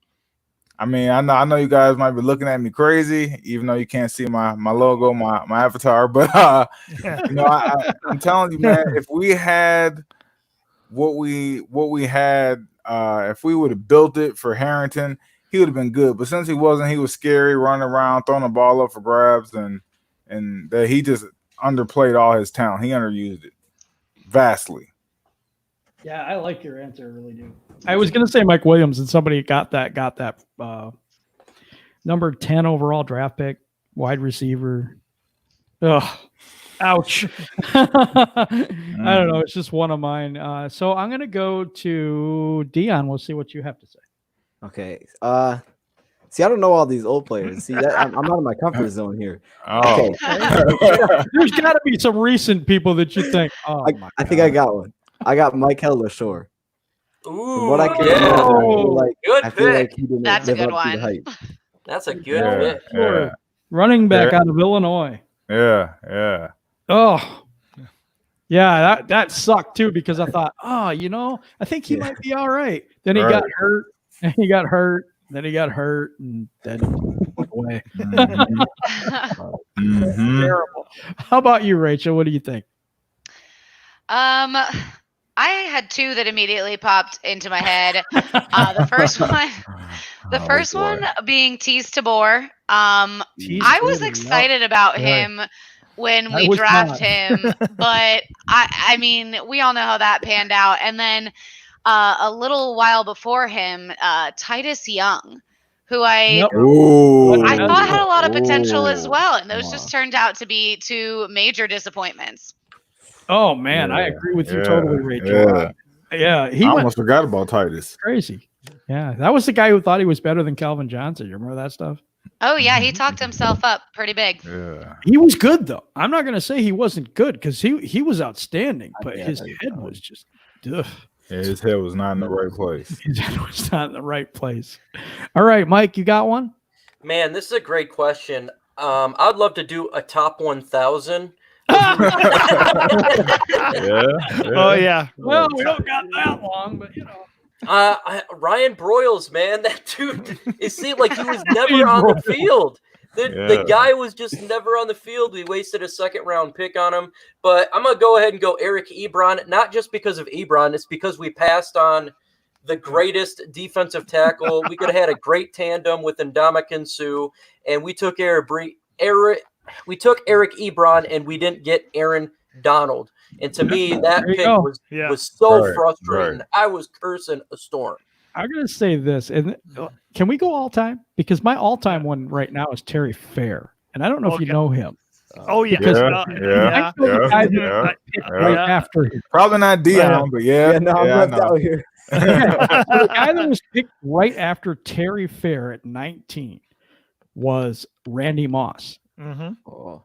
I mean, I know you guys might be looking at me crazy, even though you can't see my logo, my avatar. But I'm telling you, man, if we had what we had, if we would have built it for Harrington, he would have been good. But since he wasn't, he was scary, running around, throwing the ball up for grabs, and that he just underplayed all his talent. He underused it vastly. Yeah, I like your answer. I really do. I was going to say Mike Williams, and somebody got that number 10 overall draft pick, wide receiver. Ugh, ouch. I don't know. It's just one of mine. So I'm going to go to Dion. We'll see what you have to say. Okay. See, I don't know all these old players. See, I'm out of my comfort zone here. Oh. Okay. There's got to be some recent people that you think. Oh, I think I got one. I got Michael LaShore. Ooh, From what I can good I feel pick. like he didn't That's a live good up to the one. hype. That's a good pick. Yeah. Running back out of Illinois. Yeah. Oh, yeah, that sucked too because I thought, I think he might be all right. Then he got hurt, and he got hurt, then he got hurt, and then he went away. Terrible. How about you, Rachel? What do you think? I had two that immediately popped into my head. The first one being Tease Tabor. I was excited about him when we drafted him, but I mean, we all know how that panned out. And then a little while before him, Titus Young, who I thought had a lot of potential as well, and those just turned out to be two major disappointments. Oh man, I agree with you totally, Rachel. Yeah, I almost forgot about Titus. Crazy. Yeah, that was the guy who thought he was better than Calvin Johnson. You remember that stuff? Oh yeah, he talked himself up pretty big. Yeah, he was good though. I'm not going to say he wasn't good because he was outstanding, but his head was just. Ugh. Yeah, his head was not in the right place. His head was not in the right place. All right, Mike, you got one? Man, this is a great question. I'd love to do a top 1,000. Yeah. Oh yeah. Well, we don't got that long, but Ryan Broyles, man, that dude. It seemed like he was never on the field. The guy was just never on the field. We wasted a second-round pick on him. But I'm gonna go ahead and go Eric Ebron, not just because of Ebron. It's because we passed on the greatest defensive tackle. We could have had a great tandem with Ndamukong Suh, and we took Eric Ebron, and we didn't get Aaron Donald. And to me, that pick was so frustrating. Right. I was cursing a storm. I'm going to say this, and can we go all time? Because my all-time one right now is Terry Fair, and I don't know if you know him. Oh yeah, right after him. Probably not Dion, but I'm left out here. The guy that was picked right after Terry Fair at 19 was Randy Moss. Mm-hmm. Oh.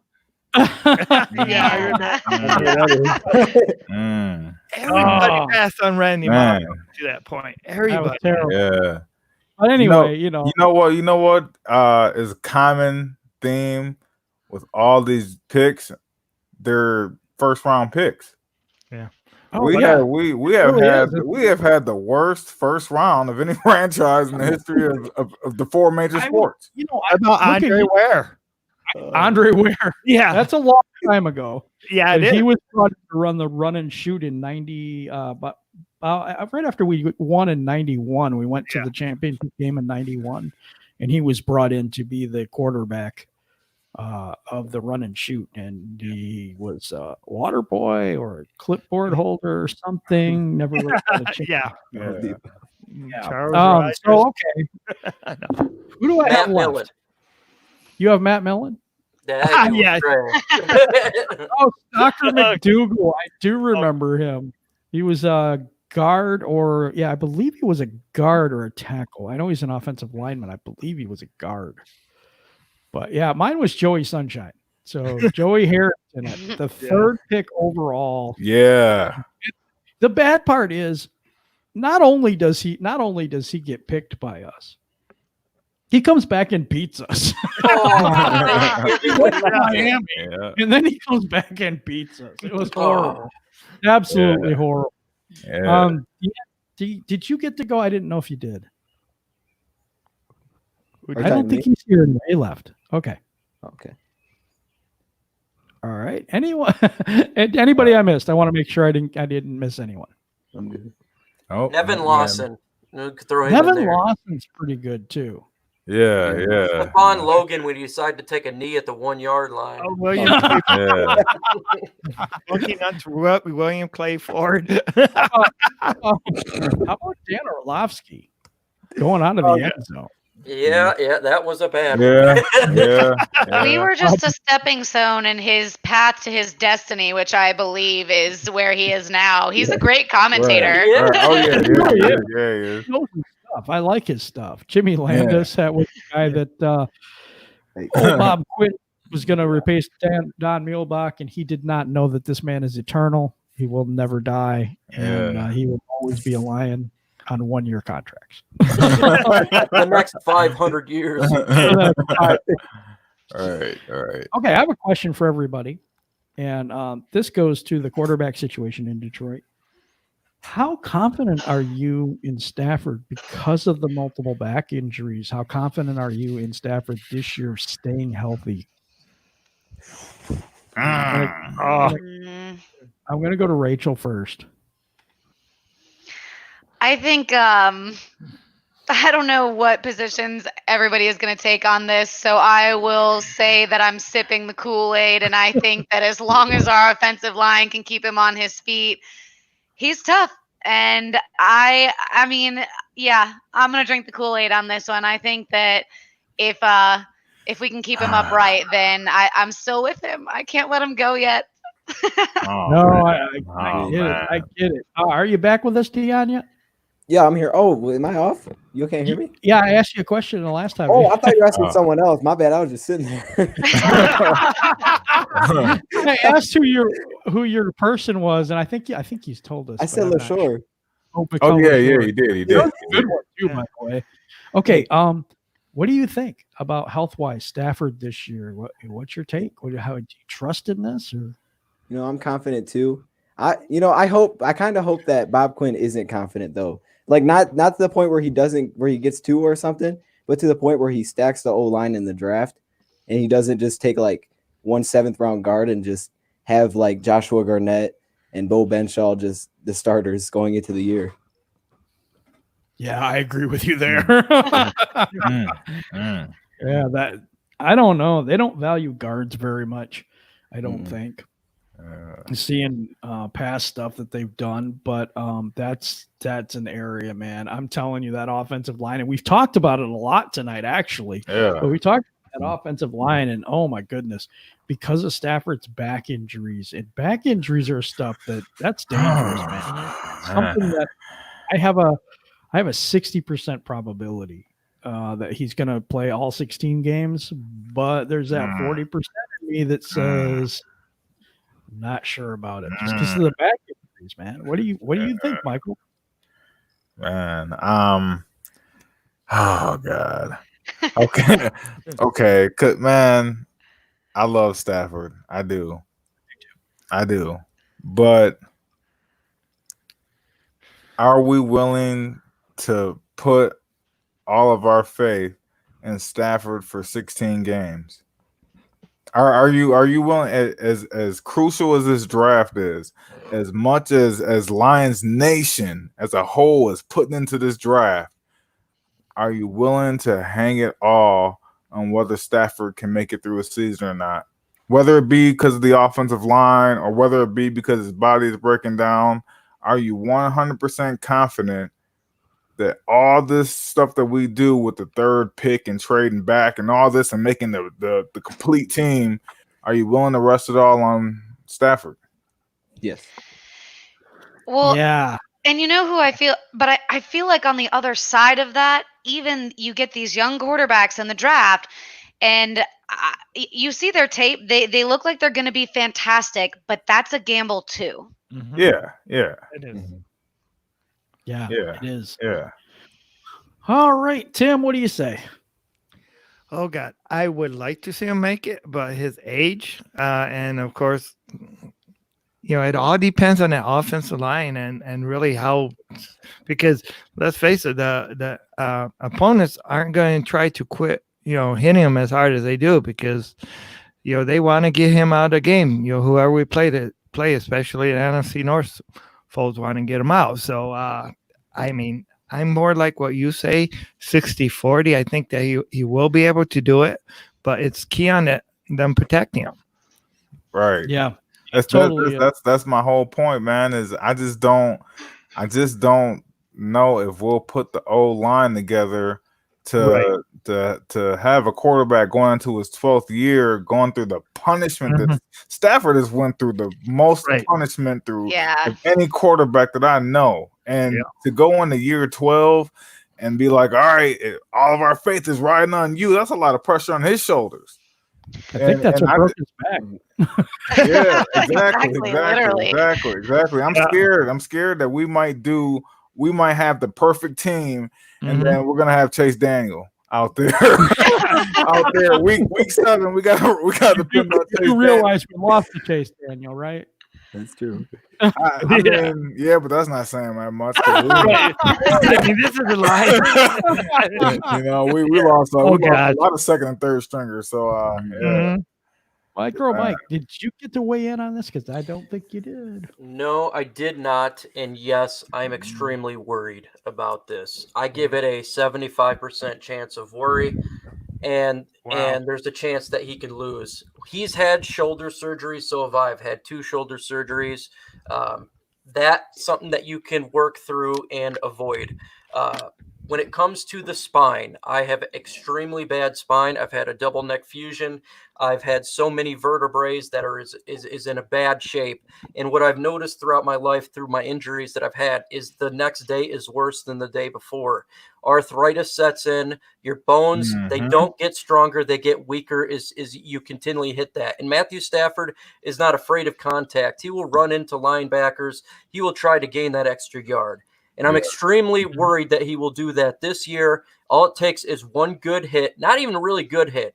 Everybody passed on Randy Moss to that point. Everybody. Yeah. But anyway, you know what is a common theme with all these picks? They're first round picks. Yeah. Oh, we yeah. have had the worst first round of any franchise in the history of the four major sports. How about Andre Ware? Andre Ware. Yeah, That's a long time ago. yeah, it He is. was brought to run the run and shoot in 90, but right after we won in 91, we went to the championship game in 91, and he was brought in to be the quarterback of the run and shoot, and he was a water boy or a clipboard holder or something. Never really got a chance. Yeah. Charles Rogers. So okay, who do I Matt have left? Millen. You have Matt Millen? Yeah. Oh, Dr. McDougal. I do remember him. He was a guard, or I believe he was a guard or a tackle. I know he's an offensive lineman. I believe he was a guard. But yeah, mine was Joey Sunshine. So Joey Harrington at the third pick overall. Yeah. The bad part is not only does he get picked by us, he comes back and beats us. He went to Miami, and then he comes back and beats us. It was horrible. Absolutely horrible. Yeah. Did you get to go? I didn't know if you did. Are you I don't talking think to me? he's here. He left. Okay. Okay. All right. Anyone? Anybody I missed? I want to make sure I didn't miss anyone. I'm good. Oh, Nevin man. Lawson. You could throw him in Nevin there. Lawson's pretty good too. Yeah. Stephon Logan when he decided to take a knee at the 1 yard line. Oh, William Yeah. looking on to William Clay Ford. How about Dan Orlovsky going on to the end zone? Yeah, that was a bad one. Yeah. We were just a stepping stone in his path to his destiny, which I believe is where he is now. He's a great commentator. Right. Yeah. Oh yeah. He knows his stuff. I like his stuff. Jimmy Landis, that was the guy that old Bob Quinn was going to replace Don Muehlbach, and he did not know that this man is eternal. He will never die, and he will always be a Lion on 1-year contracts. The next 500 years. All right. Okay, I have a question for everybody, and this goes to the quarterback situation in Detroit. How confident are you in Stafford because of the multiple back injuries? How confident are you in Stafford this year staying healthy? Mm, I'm going to go to Rachel first. I think I don't know what positions everybody is going to take on this, so I will say that I'm sipping the Kool-Aid, and I think that as long as our offensive line can keep him on his feet, he's tough. And I mean, I'm going to drink the Kool-Aid on this one. I think that if we can keep him upright, then I'm still with him. I can't let him go yet. I get it. Are you back with us, Dion, yet? Yeah, I'm here. Oh, am I off? You can't hear me? Yeah, I asked you a question the last time. Oh, I thought you were asking someone else. My bad. I was just sitting there. I asked who your person was, and I think he's told us. I said LaShore. Oh yeah, he did. He did. That was a good one too, by the way. Okay, what do you think about health-wise Stafford this year? What's your take? How do you trust in this? Or I'm confident too. I kind of hope that Bob Quinn isn't confident though. Like not to the point where he gets 2 or something, but to the point where he stacks the O-line in the draft and he doesn't just take like 1 7th round guard and just have like Joshua Garnett and Bo Benshaw just the starters going into the year. yeah, I agree with you there. Yeah, that I don't know. They don't value guards very much, I don't think. Seeing past stuff that they've done, but that's an area, man. I'm telling you, that offensive line, and we've talked about it a lot tonight, actually. Yeah. But we talked about that offensive line, and oh my goodness, because of Stafford's back injuries, and back injuries are stuff that's dangerous, man. Something that I have a 60% probability that he's going to play all 16 games, but there's that 40% of me that says I'm not sure about it just because of the back injuries, man. What do you think, Michael? Man, oh God. Okay, man, I love Stafford. I do, but are we willing to put all of our faith in Stafford for 16 games? Are you willing, as crucial as this draft is, as much as Lions Nation as a whole is putting into this draft, are you willing to hang it all on whether Stafford can make it through a season or not? Whether it be because of the offensive line or whether it be because his body is breaking down, are you 100% confident that all this stuff that we do with the third pick and trading back and all this and making the complete team, are you willing to rest it all on Stafford? Yes. Well, yeah. and you know who I feel, but I feel like on the other side of that, even you get these young quarterbacks in the draft, and you see their tape. They look like they're going to be fantastic, but that's a gamble too. Mhm. Yeah. It is. Yeah, Yeah. it is. Yeah. All right, Tim, what do you say? Oh God, I would like to see him make it, but his age, and of course, it all depends on the offensive line and really how, because let's face it, the opponents aren't going to try to quit, hitting him as hard as they do because, they want to get him out of the game. Whoever we play, especially in NFC North, folks want to get him out. So, I mean, I'm more like what you say, 60-40. I think that he will be able to do it, but it's key on them protecting him. Right. Yeah. That's Totally, that's my whole point, man. Is I just don't know if we'll put the old line together to have a quarterback going into his 12th year, going through the punishment that Stafford has went through, the most punishment through of any quarterback that I know, and to go into year 12 and be like, all right, all of our faith is riding on you. That's a lot of pressure on his shoulders. I think that's what broke his back. Yeah, exactly. Literally. I'm scared that we might have the perfect team, and then we're gonna have Chase Daniel out there. Week 7, we got to depend on Chase. You realize we lost to Chase Daniel, right? That's true. I mean, yeah, but that's not saying that much. I mean, this is a lie. We lost a lot of second and third stringers. So, Mike, did you get to weigh in on this? Because I don't think you did. No, I did not. And yes, I'm extremely worried about this. I give it a 75% chance of worry. And there's a chance that he could lose. He's had shoulder surgery, so have I. I've had 2 shoulder surgeries. That's something that you can work through and avoid. When it comes to the spine, I have extremely bad spine. I've had a double neck fusion. I've had so many vertebrae that is in a bad shape. And what I've noticed throughout my life through my injuries that I've had is the next day is worse than the day before. Arthritis sets in, your bones, they don't get stronger, they get weaker as you continually hit that. And Matthew Stafford is not afraid of contact. He will run into linebackers. He will try to gain that extra yard. And I'm extremely worried that he will do that this year. All it takes is one good hit, not even a really good hit,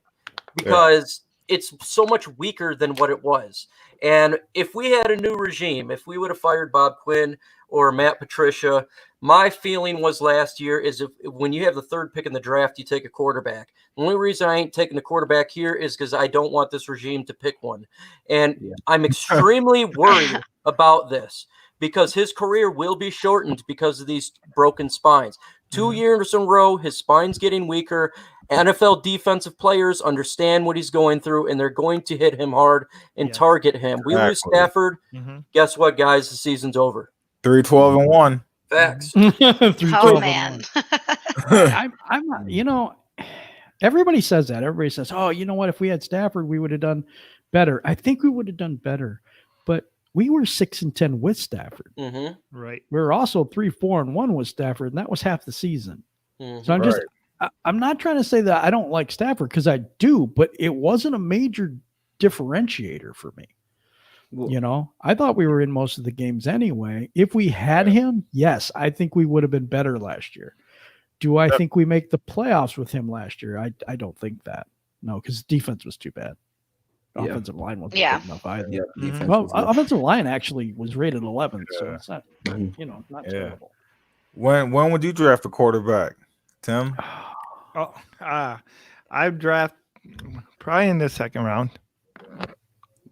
because it's so much weaker than what it was. And if we had a new regime, if we would have fired Bob Quinn or Matt Patricia, my feeling was last year is when you have the 3rd pick in the draft, you take a quarterback. The only reason I ain't taking a quarterback here is because I don't want this regime to pick one. And I'm extremely worried about this, because his career will be shortened because of these broken spines. 2 years in a row, his spine's getting weaker. NFL defensive players understand what he's going through, and they're going to hit him hard and target him. We lose Stafford. Guess what, guys? The season's over. 3-12-1. Facts. Oh, man. I'm not, everybody says that. Everybody says, oh, you know what? If we had Stafford, we would have done better. I think we would have done better, but we were 6-10 with Stafford. Right. We were also 3-4-1 with Stafford, and that was half the season. So I'm not trying to say that I don't like Stafford, because I do, but it wasn't a major differentiator for me. Well, I thought we were in most of the games anyway. If we had him, yes, I think we would have been better last year. Do I think we make the playoffs with him last year? I don't think that. No, because defense was too bad. Offensive line wasn't good enough either. Well, offensive line actually was rated 11, so it's not, not terrible. When would you draft a quarterback, Tim? I'd draft probably in the second round.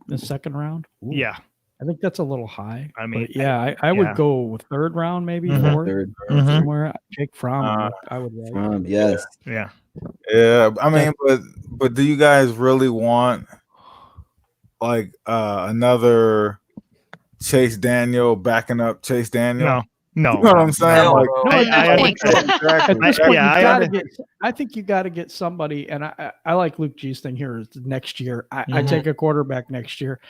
The second round? Ooh, Yeah. I think that's a little high. I mean, I would go with third round, maybe fourth. Third. Somewhere. Jake Fromm, I would like. Yes. Yeah. Yeah. I mean, but do you guys really want like another Chase Daniel backing up Chase Daniel? No. You know what I'm saying? I think you got to get somebody, and I like Luke G's thing here. Is next year, I take a quarterback next year.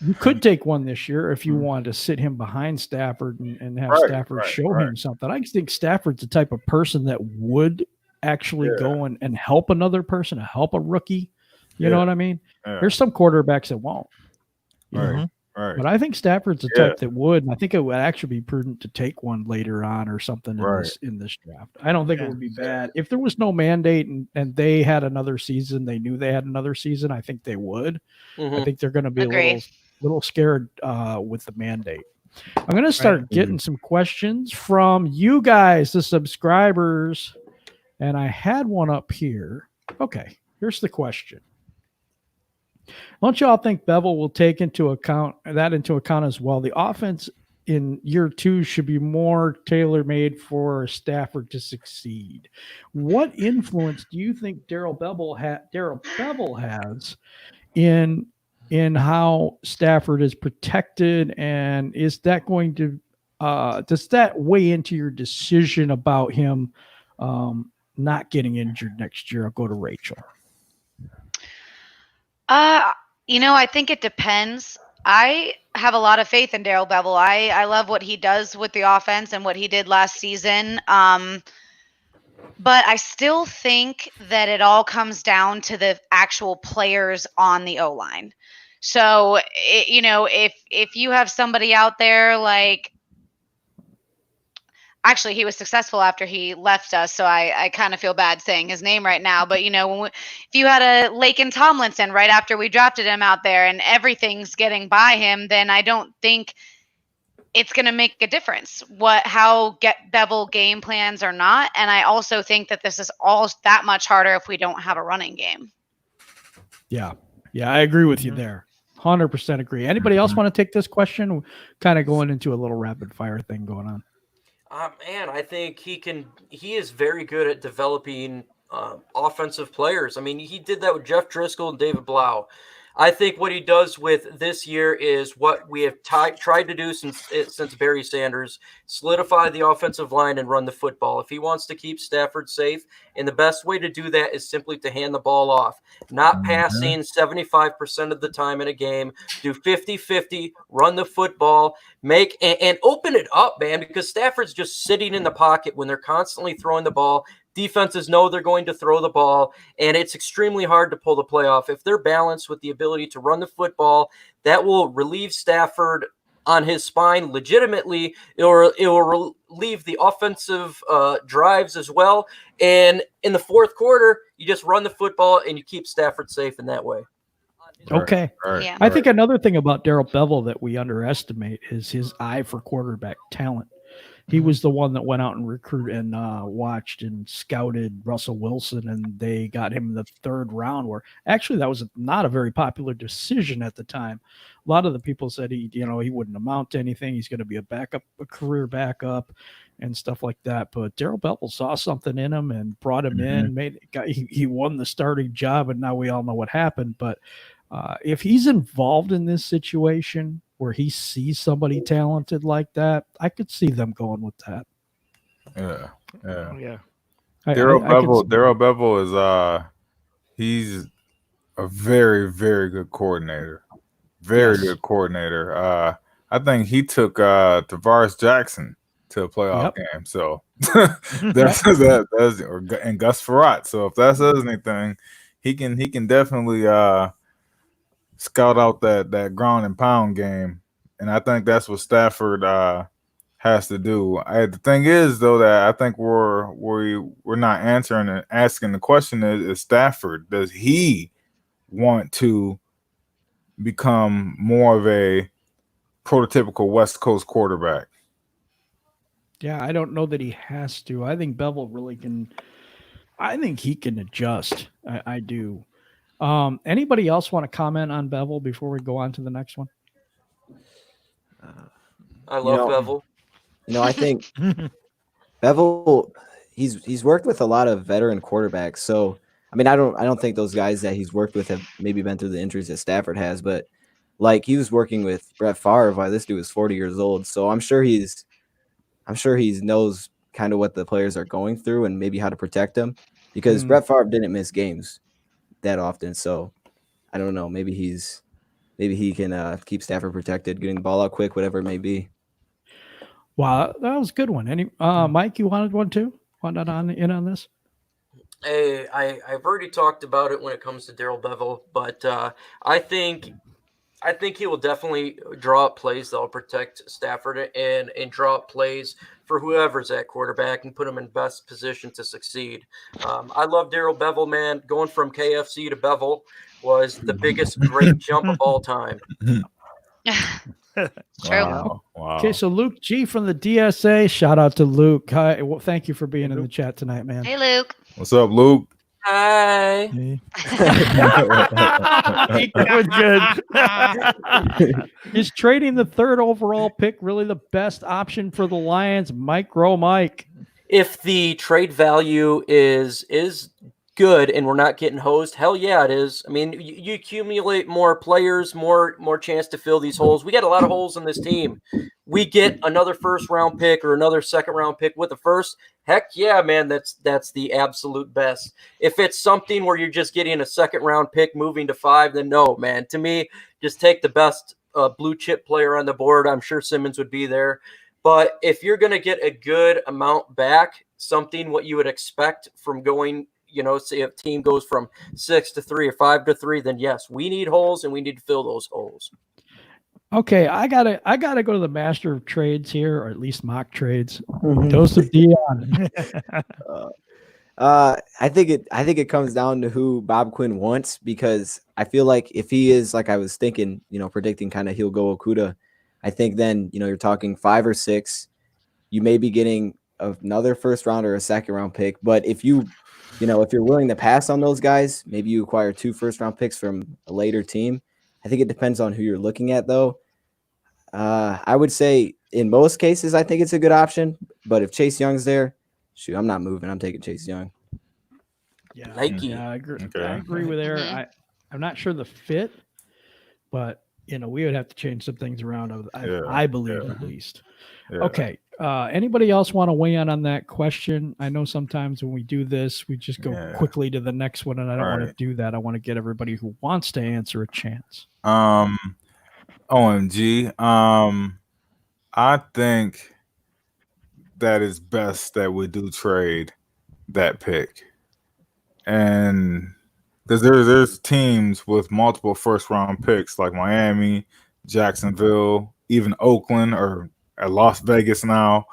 You could take one this year if you wanted to sit him behind Stafford and have Stafford show him something. I think Stafford's the type of person that would actually go and help another person, help a rookie. You know what I mean? There's some quarterbacks that won't. Right. But I think Stafford's the type that would, and I think it would actually be prudent to take one later on or something in this draft. I don't think it would be bad. If there was no mandate and they had another season, they knew they had another season, I think they would. I think they're going to be a little scared with the mandate. I'm going to start getting some questions from you guys, the subscribers, and I had one up here. Okay, here's the question. Don't y'all think Bevel will take into account as well? The offense in year 2 should be more tailor-made for Stafford to succeed. What influence do you think Darrell Bevel has in how Stafford is protected, and is that going to does that weigh into your decision about him not getting injured next year? I'll go to Rachel. I think it depends. I have a lot of faith in Darrell Bevel. I love what he does with the offense and what he did last season. But I still think that it all comes down to the actual players on the O-line. So, if you have somebody out there like, actually, he was successful after he left us, so I kind of feel bad saying his name right now. But, if you had a Laken Tomlinson right after we drafted him out there and everything's getting by him, then I don't think it's going to make a difference how Bevel game plans or not. And I also think that this is all that much harder if we don't have a running game. Yeah, I agree with you there. 100% agree. Anybody else want to take this question? Kind of going into a little rapid fire thing going on. Man, I think he is very good at developing offensive players. I mean, he did that with Jeff Driscoll and David Blau. I think what he does with this year is what we have tried to do since Barry Sanders, solidify the offensive line and run the football. If he wants to keep Stafford safe, and the best way to do that is simply to hand the ball off, not passing 75% of the time in a game, do 50-50, run the football, and open it up, man, because Stafford's just sitting in the pocket when they're constantly throwing the ball. Defenses know they're going to throw the ball, and it's extremely hard to pull the play off. If they're balanced with the ability to run the football, that will relieve Stafford on his spine legitimately, or it will relieve the offensive drives as well. And in the fourth quarter, you just run the football and you keep Stafford safe in that way. Okay. Yeah. I think another thing about Darrell Bevel that we underestimate is his eye for quarterback talent. He was the one that went out and recruited and watched and scouted Russell Wilson, and they got him in the third round, where actually that was not a very popular decision at the time. A lot of the people said he wouldn't amount to anything. He's going to be a career backup and stuff like that. But Darrell Bevel saw something in him and brought him in, he won the starting job, and now we all know what happened. But if he's involved in this situation where he sees somebody talented like that, I could see them going with that. Yeah. Darrell Bevel is he's a very, very good coordinator. Good coordinator. I think he took Tavares Jackson to a playoff game. So that's and Gus Frerotte. So if that says anything, he can definitely scout out that ground and pound game, and I think that's what Stafford has to do. The thing is, though, that I think we're not answering and asking the question is Stafford, does he want to become more of a prototypical West Coast quarterback? Yeah, I don't know that he has to. I think Bevel really can. I think he can adjust. I do. Anybody else want to comment on Bevel before we go on to the next one? I You love know, Bevel. I think Bevel, he's worked with a lot of veteran quarterbacks. So I mean, I don't think those guys that he's worked with have maybe been through the injuries that Stafford has, but like he was working with Brett Favre while this dude was 40 years old. So I'm sure he knows kind of what the players are going through and maybe how to protect them, because Brett Favre didn't miss games that often. So I don't know. Maybe he can keep Stafford protected, getting the ball out quick, whatever it may be. Wow, that was a good one. Any Mike, you wanted one too? Want that on this? Hey, I've already talked about it when it comes to Daryl Bevel, but I think he will definitely draw up plays that'll protect Stafford and draw up plays for whoever's at quarterback and put them in best position to succeed. I love Daryl Bevel, man. Going from KFC to Bevel was the biggest great jump of all time. True. Wow. Okay, so Luke G from the DSA. Shout out to Luke. Hi, well, thank you for being in the chat tonight, man. Hey, Luke. What's up, Luke? Hi. Hey. Good. Is trading the third overall pick really the best option for the Lions? Micro Mike. If the trade value is good and we're not getting hosed, hell yeah, it is. I mean, you accumulate more players, more chance to fill these holes. We got a lot of holes in this team. We get another first round pick or another second round pick with the first. Heck yeah, man, that's the absolute best. If it's something where you're just getting a second round pick moving to 5, then no, man. To me, just take the best blue chip player on the board. I'm sure Simmons would be there. But if you're going to get a good amount back, something what you would expect from going, say if a team goes from 6 to 3 or 5 to 3, then yes, we need holes and we need to fill those holes. Okay, I gotta go to the master of trades here, or at least mock trades. Dose of Dion. I think it comes down to who Bob Quinn wants, because I feel like if he is, like I was thinking, predicting kind of he'll go Okuda, I think then, you're talking 5 or 6. You may be getting another first round or a second round pick. But if if you're willing to pass on those guys, maybe you acquire 2 first round picks from a later team. I think it depends on who you're looking at, though. I would say in most cases, I think it's a good option. But if Chase Young's there, shoot, I'm not moving. I'm taking Chase Young. Yeah, Nike. yeah, I agree. Okay. I agree with there. Mhm. I'm not sure the fit, but we would have to change some things around. Yeah, I believe yeah. at least. Yeah. Okay. Anybody else want to weigh in on that question? I know sometimes when we do this, we just go Yeah. quickly to the next one, and I don't want to Right. do that. I want to get everybody who wants to answer a chance. OMG. I think that it's best that we do trade that pick. And because there's teams with multiple first round picks like Miami, Jacksonville, even Oakland, or at Las Vegas now.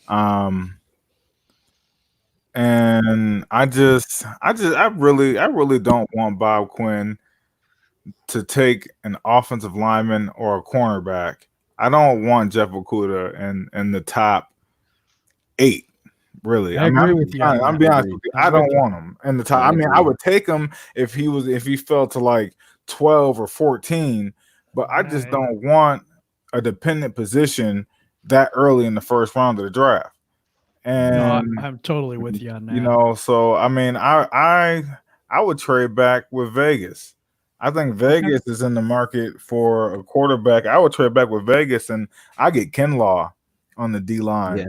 And I really don't want Bob Quinn to take an offensive lineman or a cornerback. I don't want Jeff Okuda in the top 8. Really, I agree with you. I'm being honest with you. I don't want him in the top. Yeah, I mean, I would take him if he fell to like 12 or 14, but I just Right. don't want a dependent position that early in the first round of the draft. And No, I'm totally with you on that. so I mean, I would trade back with Vegas. I think Vegas is in the market for a quarterback. I would trade back with Vegas, and I get Kinlaw on the D line. Yeah.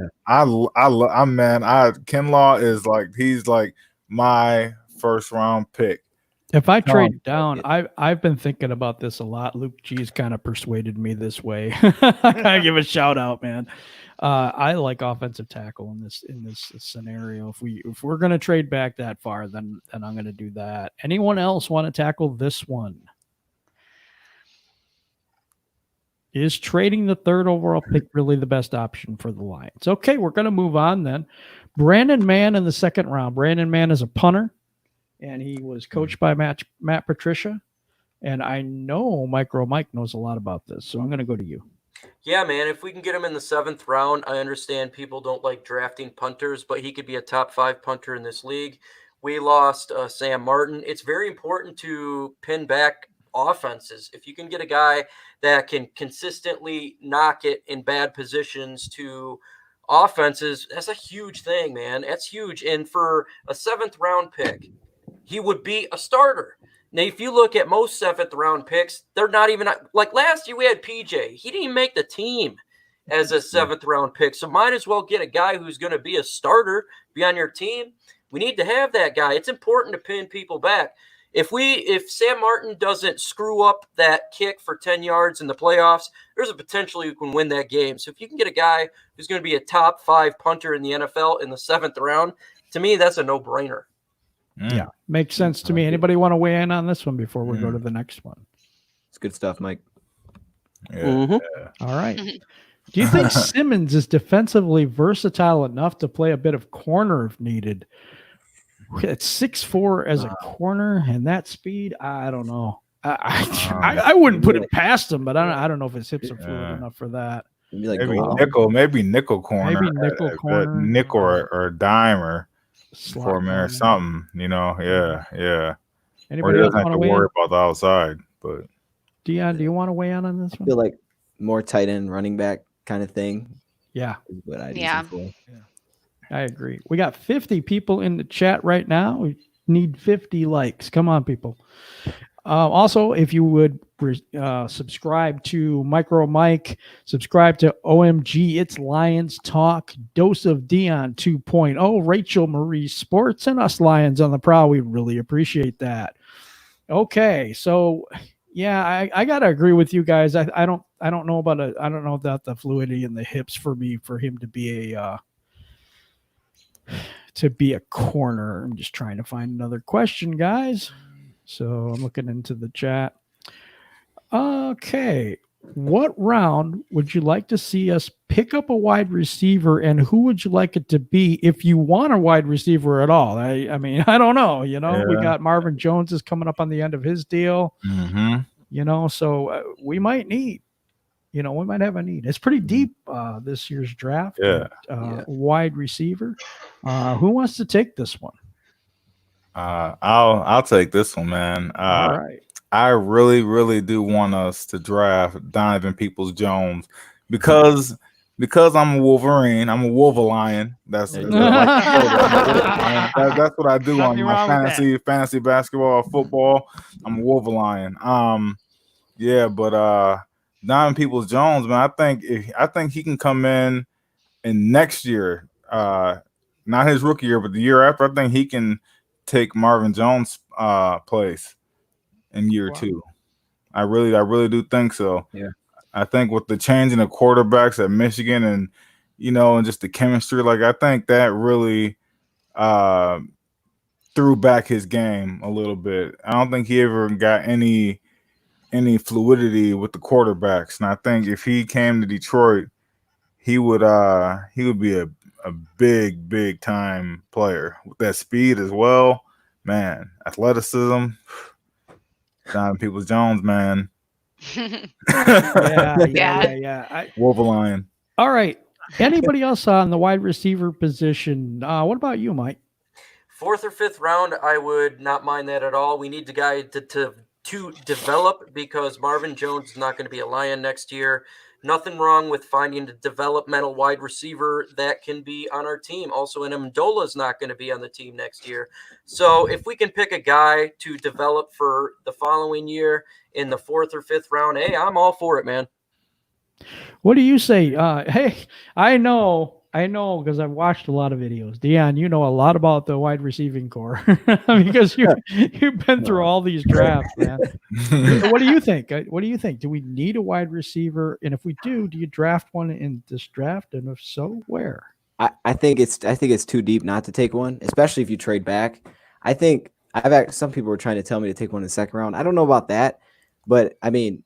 Kinlaw is he's like my first round pick. If I trade down, I've been thinking about this a lot. Luke G's kind of persuaded me this way. I gotta give a shout out, man. I like offensive tackle in this scenario. If we're gonna trade back that far, then I'm gonna do that. Anyone else want to tackle this one? Is trading the third overall pick really the best option for the Lions? Okay, we're gonna move on then. Brandon Mann in the second round. Brandon Mann is a punter, and he was coached by Matt Patricia. And I know Micro Mike knows a lot about this, so I'm going to go to you. Yeah, man, if we can get him in the 7th round, I understand people don't like drafting punters, but he could be a top 5 punter in this league. We lost Sam Martin. It's very important to pin back offenses. If you can get a guy that can consistently knock it in bad positions to offenses, that's a huge thing, man. That's huge. And for a 7th round pick, he would be a starter. Now, if you look at most 7th round picks, they're not even like last year we had PJ. He didn't even make the team as a 7th round pick. So might as well get a guy who's going to be a starter, be on your team. We need to have that guy. It's important to pin people back. If Sam Martin doesn't screw up that kick for 10 yards in the playoffs, there's a potential you can win that game. So if you can get a guy who's going to be a top 5 punter in the NFL in the 7th round, to me, that's a no-brainer. Yeah, makes sense to me. Anybody want to weigh in on this one before we go to the next one? It's good stuff, Mike. Yeah. All right. Do you think Simmons is defensively versatile enough to play a bit of corner if needed? At 6'4" as a corner and that speed, I don't know. I wouldn't put it past him, but I don't know if his hips are fluid enough for that. Maybe nickel corner, nickel or dime or for a minute or something, yeah. Anybody or else doesn't have to worry about the outside. But Dion, do you want to weigh in on this one? I feel like more tight end running back kind of thing. Yeah. What I I agree. We got 50 people in the chat right now. We need 50 likes. Come on, people. Also, if you would subscribe to Micro Mike, subscribe to OMG, It's Lions Talk, Dose of Dion 2.0, Rachel Marie Sports, and Us Lions on the Prowl. We really appreciate that. Okay, so yeah, I gotta agree with you guys. I don't know about the fluidity in the hips for him to be a corner. I'm just trying to find another question, guys. So I'm looking into the chat. Okay. What round would you like to see us pick up a wide receiver, and who would you like it to be if you want a wide receiver at all? I mean, I don't know. We got Marvin Jones is coming up on the end of his deal. So we might need, we might have a need. It's pretty deep this year's draft. Wide receiver. Who wants to take this one? I'll take this one, man. All right. I really, really do want us to draft Donovan Peoples-Jones because I'm a Wolverine. I'm a Wolverine. That's what I do on my fantasy basketball, football. I'm a Wolverine. But Donovan Peoples-Jones, man, I think he can come in next year, not his rookie year, but the year after. I think he can take Marvin Jones' place in year 2. I really do think so. Yeah. I think with the change in the quarterbacks at Michigan and and just the chemistry, like I think that really threw back his game a little bit. I don't think he ever got any fluidity with the quarterbacks. And I think if he came to Detroit, he would be a big time player with that speed as well. Man, athleticism. Donovan Peoples-Jones, man. Yeah. Wolverine. All right. Anybody else on the wide receiver position? What about you, Mike? 4th or 5th round, I would not mind that at all. We need the guy to develop because Marvin Jones is not going to be a Lion next year. Nothing wrong with finding a developmental wide receiver that can be on our team. Also, and Amendola is not going to be on the team next year. So if we can pick a guy to develop for the following year in the 4th or 5th round, hey, I'm all for it, man. What do you say? Hey, I know because I've watched a lot of videos. Dion, you know a lot about the wide receiving core because you've been through all these drafts, man. What do you think? Do we need a wide receiver? And if we do you draft one in this draft? And if so, where? I think it's too deep not to take one, especially if you trade back. I think some people were trying to tell me to take one in the 2nd round. I don't know about that, but I mean,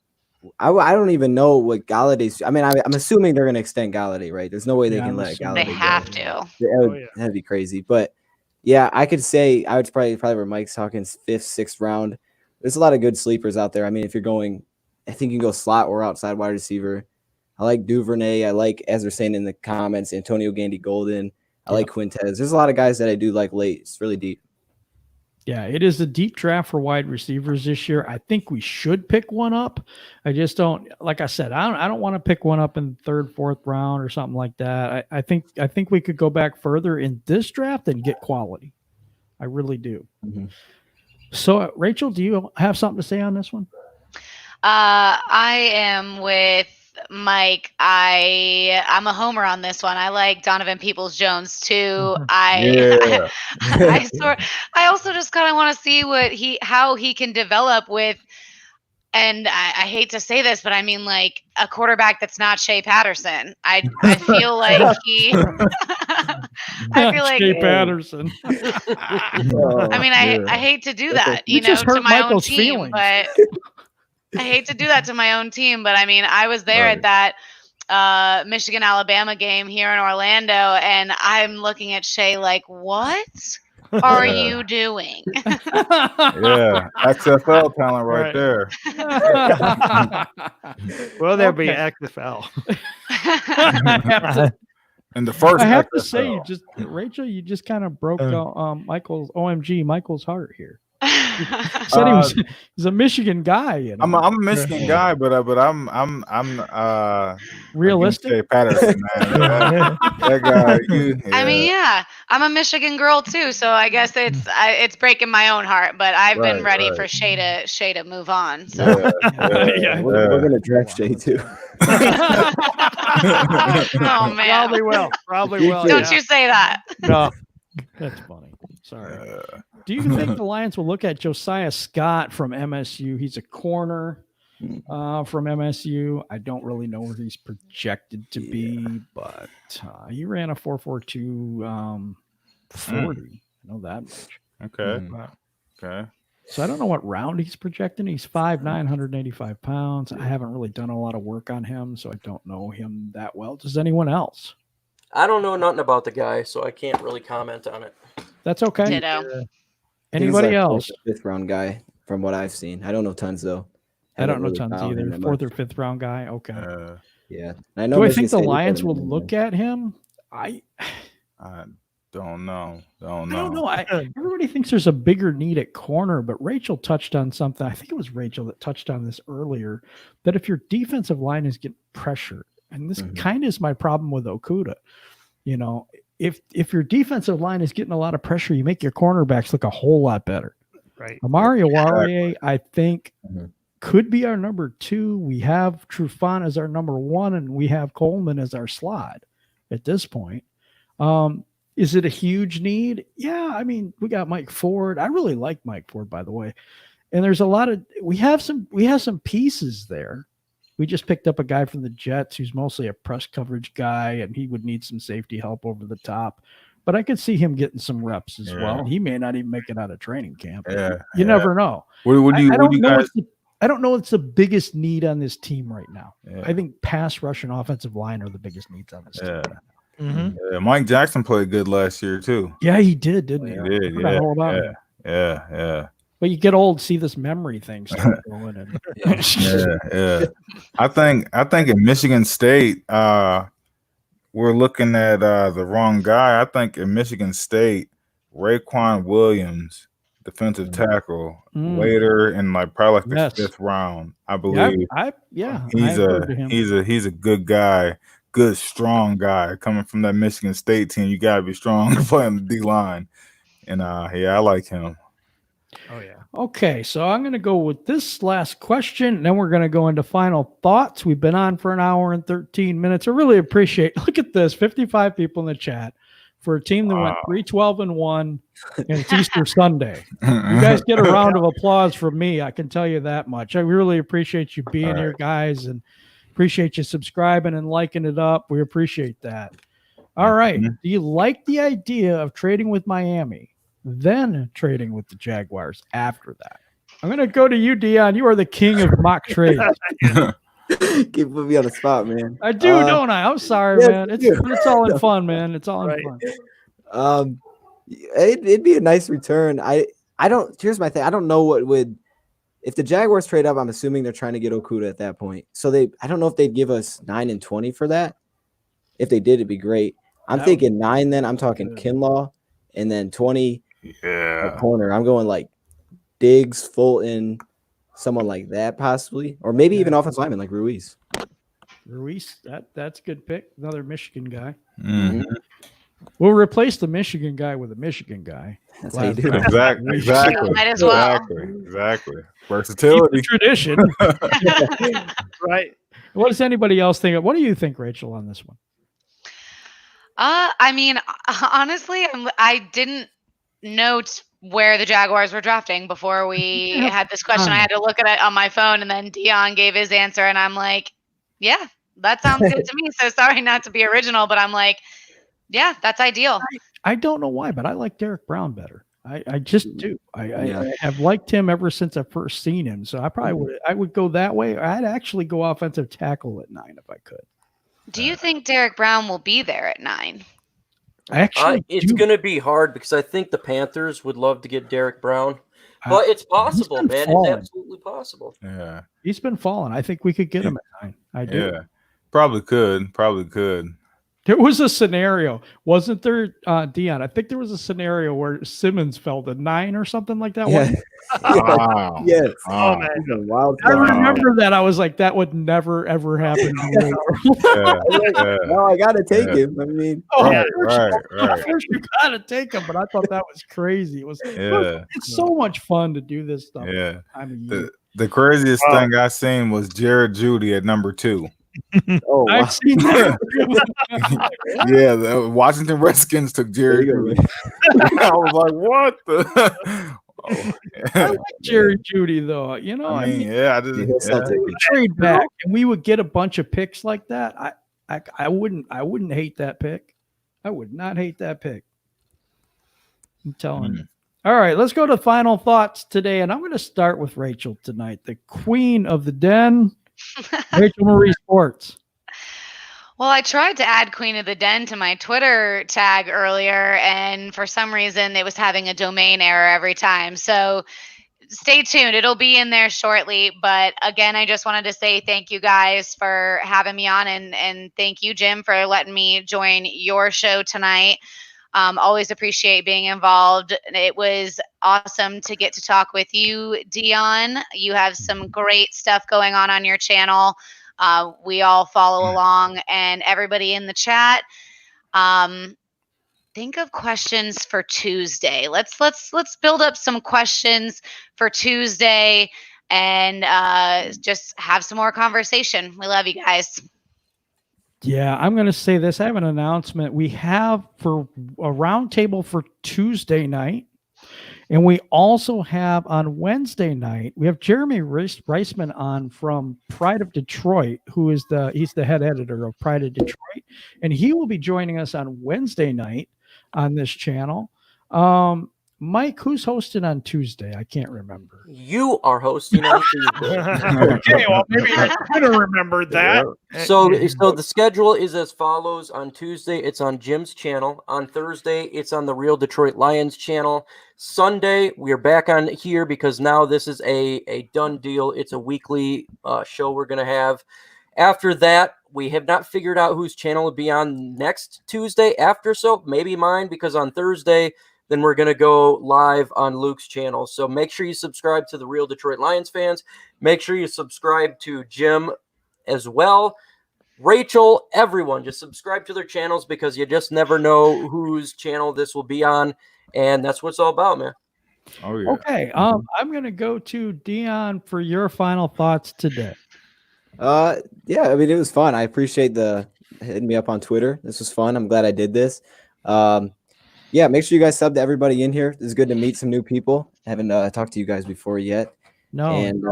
I don't even know what Galladay's. I mean, I'm assuming they're going to extend Galladay, right? There's no way they can let Galladay They have go. to. That'd be crazy. But yeah, I could say I would probably where Mike's talking 5th, 6th round. There's a lot of good sleepers out there. I mean, if you're going, I think you can go slot or outside wide receiver. I like Duvernay. I like, as they're saying in the comments, Antonio Gandy Golden. I like Quintez. There's a lot of guys that I do like late. It's really deep. Yeah, it is a deep draft for wide receivers this year. I think we should pick one up. I just don't, like I said, I don't want to pick one up in the 3rd, 4th round or something like that. I think we could go back further in this draft and get quality. I really do. Mm-hmm. So, Rachel, do you have something to say on this one? I am with Mike. I'm a homer on this one. I like Donovan Peoples-Jones too. I also just kind of want to see how he can develop with. And I hate to say this, but I mean, like, a quarterback that's not Shea Patterson. I feel like I feel like Shea Patterson. I mean, I hate to do that, you know, to my own team, but I hate to do that to my own team. But I mean, I was there at that Michigan-Alabama game here in Orlando, and I'm looking at Shea like, what are you doing? Yeah, XFL talent right there. Well, there'll be XFL. And the first, I have XFL. to say, Rachel, you just kind of broke Michael's heart here. He said he's a Michigan guy. You know? I'm a Michigan guy, but I'm realistic. Shea Patterson, man. that guy. I mean, yeah, I'm a Michigan girl too, so I guess it's breaking my own heart. But I've been ready for Shea to move on. So We're gonna draft Shea too. Oh man, probably will. Don't you say that? No, that's funny. Sorry. Do you think the Lions will look at Josiah Scott from MSU? He's a corner from MSU. I don't really know where he's projected to be, but he ran a 4.42 40. I know that much. Okay. Okay. So I don't know what round he's projecting. He's 5'9", 185 pounds. I haven't really done a lot of work on him, so I don't know him that well. Does anyone else? I don't know nothing about the guy, so I can't really comment on it. That's okay. Ditto. Anybody else? 5th round guy from what I've seen. I don't know tons though. I don't know tons either. 4th or 5th round guy. Okay. Yeah. I know. Do I think the Lions will look at him? I don't know. I don't know. Everybody thinks there's a bigger need at corner, but Rachel touched on something. I think it was Rachel that touched on this earlier, that if your defensive line is getting pressured, and this kind of is my problem with Okudah, you know, if your defensive line is getting a lot of pressure, you make your cornerbacks look a whole lot better. Right. Amari Oruwariye, I think, could be our number 2. We have Trufant as our number 1, and we have Coleman as our slot at this point. Is it a huge need? Yeah, I mean, we got Mike Ford. I really like Mike Ford, by the way. And there's a lot of we have some pieces there. We just picked up a guy from the Jets who's mostly a press coverage guy, and he would need some safety help over the top. But I could see him getting some reps as well. He may not even make it out of training camp. You never know. I don't know it's the biggest need on this team right now. I think pass rush and offensive line are the biggest needs on this team. Yeah, Mike Jackson played good last year too. Yeah, he did, didn't he? He did. Yeah. But you get old, see this memory thing start going. And I think in Michigan State, we're looking at the wrong guy. I think in Michigan State, Raekwon Williams, defensive tackle, later in probably the 5th round, I believe. He's a good guy. Good, strong guy coming from that Michigan State team. You gotta be strong playing the D line, and I like him. Oh yeah. Okay, so I'm gonna go with this last question, and then we're gonna go into final thoughts. We've been on for an hour and 13 minutes. I really appreciate. Look at this, 55 people in the chat for a team that went 3-12-1, and it's Easter Sunday. You guys get a round of applause from me. I can tell you that much. I really appreciate you being here, guys, and appreciate you subscribing and liking it up. We appreciate that. All right. Do you like the idea of trading with Miami, then trading with the Jaguars after that? I'm going to go to you, Dion. You are the king of mock trades. Keep putting me on the spot, man. I do, don't I? I'm sorry, man. It's all in fun, man. It's all in fun. It'd be a nice return. I don't. Here's my thing. I don't know what would. if the Jaguars trade up, I'm assuming they're trying to get Okudah at that point. So I don't know if they'd give us 9 and 20 for that. If they did, it'd be great. I'm thinking 9. Then I'm talking Kinlaw, and then 20. Yeah. Corner. I'm going like Diggs, Fulton, someone like that possibly, or maybe even offensive lineman like Ruiz. Ruiz, that's a good pick. Another Michigan guy. Mm-hmm. We'll replace the Michigan guy with a Michigan guy. That's how you do it. Exactly. Might as well. Exactly. Versatility. Tradition. Right. What does anybody else think? What do you think, Rachel, on this one? I mean, honestly, I didn't note where the Jaguars were drafting before we had this question. I had to look at it on my phone, and then Dion gave his answer, and I'm like, yeah, that sounds good to me. So sorry not to be original, but I'm like, yeah, that's ideal. I don't know why, but I like Derek Brown better. I just do. I have liked him ever since I first seen him. So I would go that way. I'd actually go offensive tackle at 9 if I could. Do you think Derek Brown will be there at 9? It's going to be hard because I think the Panthers would love to get Derek Brown, but it's possible, man. It's absolutely possible. Yeah, he's been falling. I think we could get him at 9. I do. Yeah, probably could. There was a scenario, wasn't there, Dion? I think there was a scenario where Simmons fell to 9 or something like that. Yeah. Wow. Yes. Oh man. Wild. I remember that. I was like, that would never ever happen. No, I gotta take him. I mean, right. First you gotta take him, but I thought that was crazy. It's so much fun to do this stuff. Yeah. The craziest thing I seen was Jared Judy at number 2. Oh, wow. I've seen that. Yeah, the Washington Redskins took Jared Judy. I was like, what the? I like Jerry Judy though. I mean, trade back and we would get a bunch of picks like that. I wouldn't hate that pick. I would not hate that pick. I'm telling you. All right, let's go to final thoughts today, and I'm going to start with Rachel tonight, the queen of the den. Rachel Marie Sports. Well, I tried to add Queen of the Den to my Twitter tag earlier, and for some reason it was having a domain error every time. So stay tuned. It'll be in there shortly. But again, I just wanted to say thank you guys for having me on, and thank you, Jim, for letting me join your show tonight. Always appreciate being involved. It was awesome to get to talk with you, Dion. You have some great stuff going on your channel. We all follow along, and everybody in the chat. Think of questions for Tuesday. Let's build up some questions for Tuesday, and just have some more conversation. We love you guys. Yeah, I'm going to say this. I have an announcement. We have for a roundtable for Tuesday night, and we also have on Wednesday night, we have Jeremy Reisman on from Pride of Detroit, he's the head editor of Pride of Detroit, and he will be joining us on Wednesday night on this channel. Mike, who's hosting on Tuesday? I can't remember. You are hosting on Tuesday. Okay, well, maybe I could have remembered that. So the schedule is as follows. On Tuesday, it's on Jim's channel. On Thursday, it's on the Real Detroit Lions channel. Sunday, we're back on here because now this is a done deal. It's a weekly show we're going to have. After that, we have not figured out whose channel will be on next Tuesday after, so maybe mine, because on Thursday, then we're going to go live on Luke's channel. So make sure you subscribe to the Real Detroit Lions fans. Make sure you subscribe to Jim as well. Rachel, everyone, just subscribe to their channels because you just never know whose channel this will be on. And that's what it's all about, man. Oh, yeah. Okay. I'm going to go to Dion for your final thoughts today. Yeah, I mean, it was fun. I appreciate the hitting me up on Twitter. This was fun. I'm glad I did this. Yeah, make sure you guys sub to everybody in here. It's good to meet some new people. I haven't talked to you guys before yet. No. And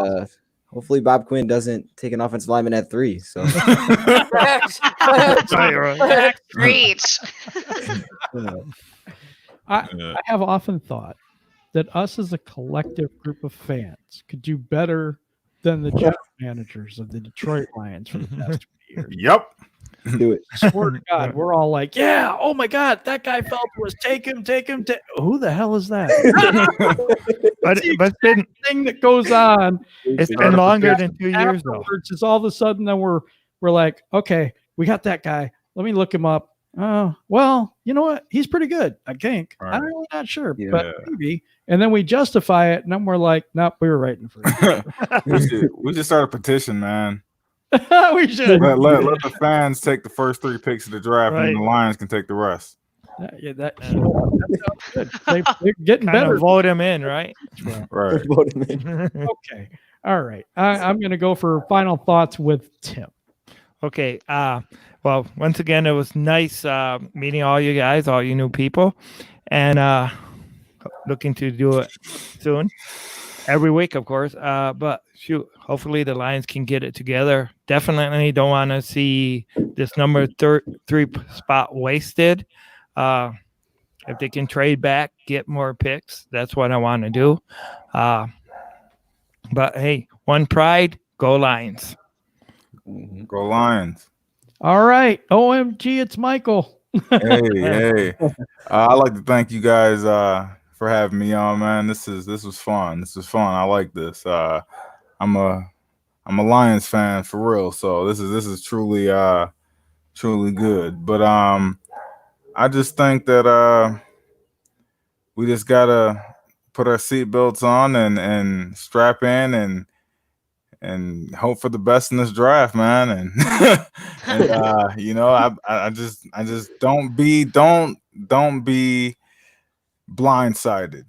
hopefully Bob Quinn doesn't take an offensive lineman at 3. So Reach. I have often thought that us as a collective group of fans could do better than the general managers of the Detroit Lions for the past 2 years. Yep. Do it. Swear to God, we're all like, yeah, oh my God, that guy fell to us. Take him. Who the hell is that? but it's been Thing that goes on. it's been longer than 2 years though. Afterwards, it's all of a sudden then we're like, okay, we got that guy. Let me look him up. Well, you know what? He's pretty good, I think. Right. I'm really not sure, Yeah. but maybe. And then we justify it, and then we're like, nope, we were right in front. we should start a petition, man. We should. Let the fans take the first 3 picks of the draft, and the Lions can take the rest. That sounds good. They're getting Kind better. of vote him in, right? Right. Vote him in. Okay. All right. I'm going to go for final thoughts with Tim. Okay. Well, once again, it was nice meeting all you guys, all you new people, and looking to do it soon, every week, of course. But shoot, hopefully the Lions can get it together. Definitely don't want to see this number 3 spot wasted. If they can trade back, get more picks, that's what I want to do. But hey, one pride, go Lions. Go Lions. All right. OMG, it's Michael. Hey. I'd like to thank you guys for having me on, man. This was fun. This was fun. I like this. I'm a Lions fan for real, so this is truly good. But I just think that we just gotta put our seatbelts on and strap in and hope for the best in this draft, man. And I just don't be blindsided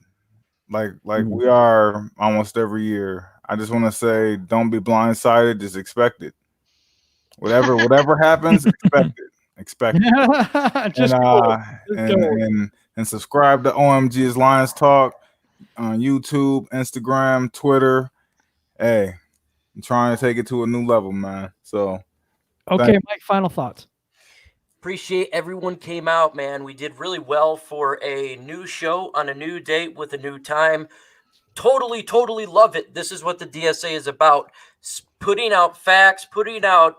like we are almost every year. I just want to say, don't be blindsided. Just expect it. Whatever happens, expect it. Just and subscribe to OMG's Lions Talk on YouTube, Instagram, Twitter. Hey, I'm trying to take it to a new level, man. So, okay, Mike, final thoughts. Appreciate everyone came out, man. We did really well for a new show on a new date with a new time. Totally love it. This is what the DSA is about. Putting out facts, putting out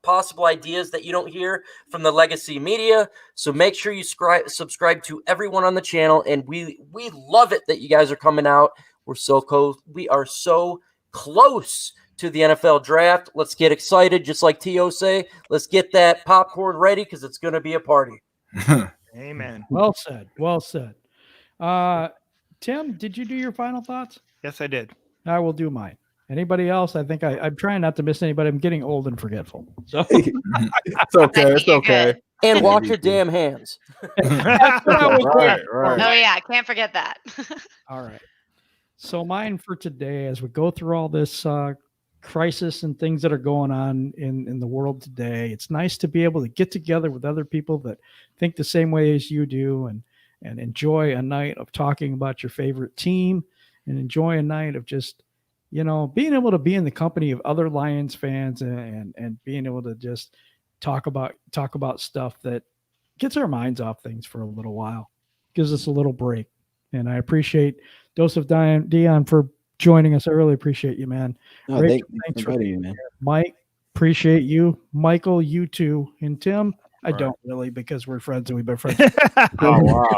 possible ideas that you don't hear from the legacy media. So make sure you subscribe to everyone on the channel. And we love it that you guys are coming out. We're so close. We are so close to the NFL draft. Let's get excited. Just like T.O. say, let's get that popcorn ready because it's going to be a party. Amen. Well said. Tim, did you do your final thoughts? Yes, I did. I will do mine. Anybody else? I think I'm trying not to miss anybody. I'm getting old and forgetful. So it's okay. It's okay. And wash your damn hands. Right. Oh yeah, can't forget that. All right. So mine for today, as we go through all this crisis and things that are going on in the world today, it's nice to be able to get together with other people that think the same way as you do and enjoy a night of talking about your favorite team and enjoy a night of just, being able to be in the company of other Lions fans and being able to just talk about stuff that gets our minds off things for a little while, gives us a little break. And I appreciate Joseph Dion for joining us. I really appreciate you, man. No, Rachel, thanks for being here, man. Mike, appreciate you. Michael, you too. And Tim, I don't really, because we're friends and we've been friends. Oh wow!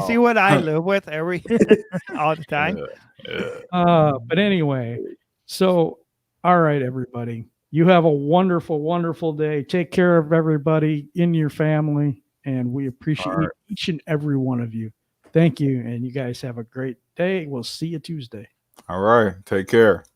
See what I live with all the time. But anyway, so all right, everybody. You have a wonderful, wonderful day. Take care of everybody in your family, and we appreciate each and every one of you. Thank you, and you guys have a great day. We'll see you Tuesday. All right. Take care.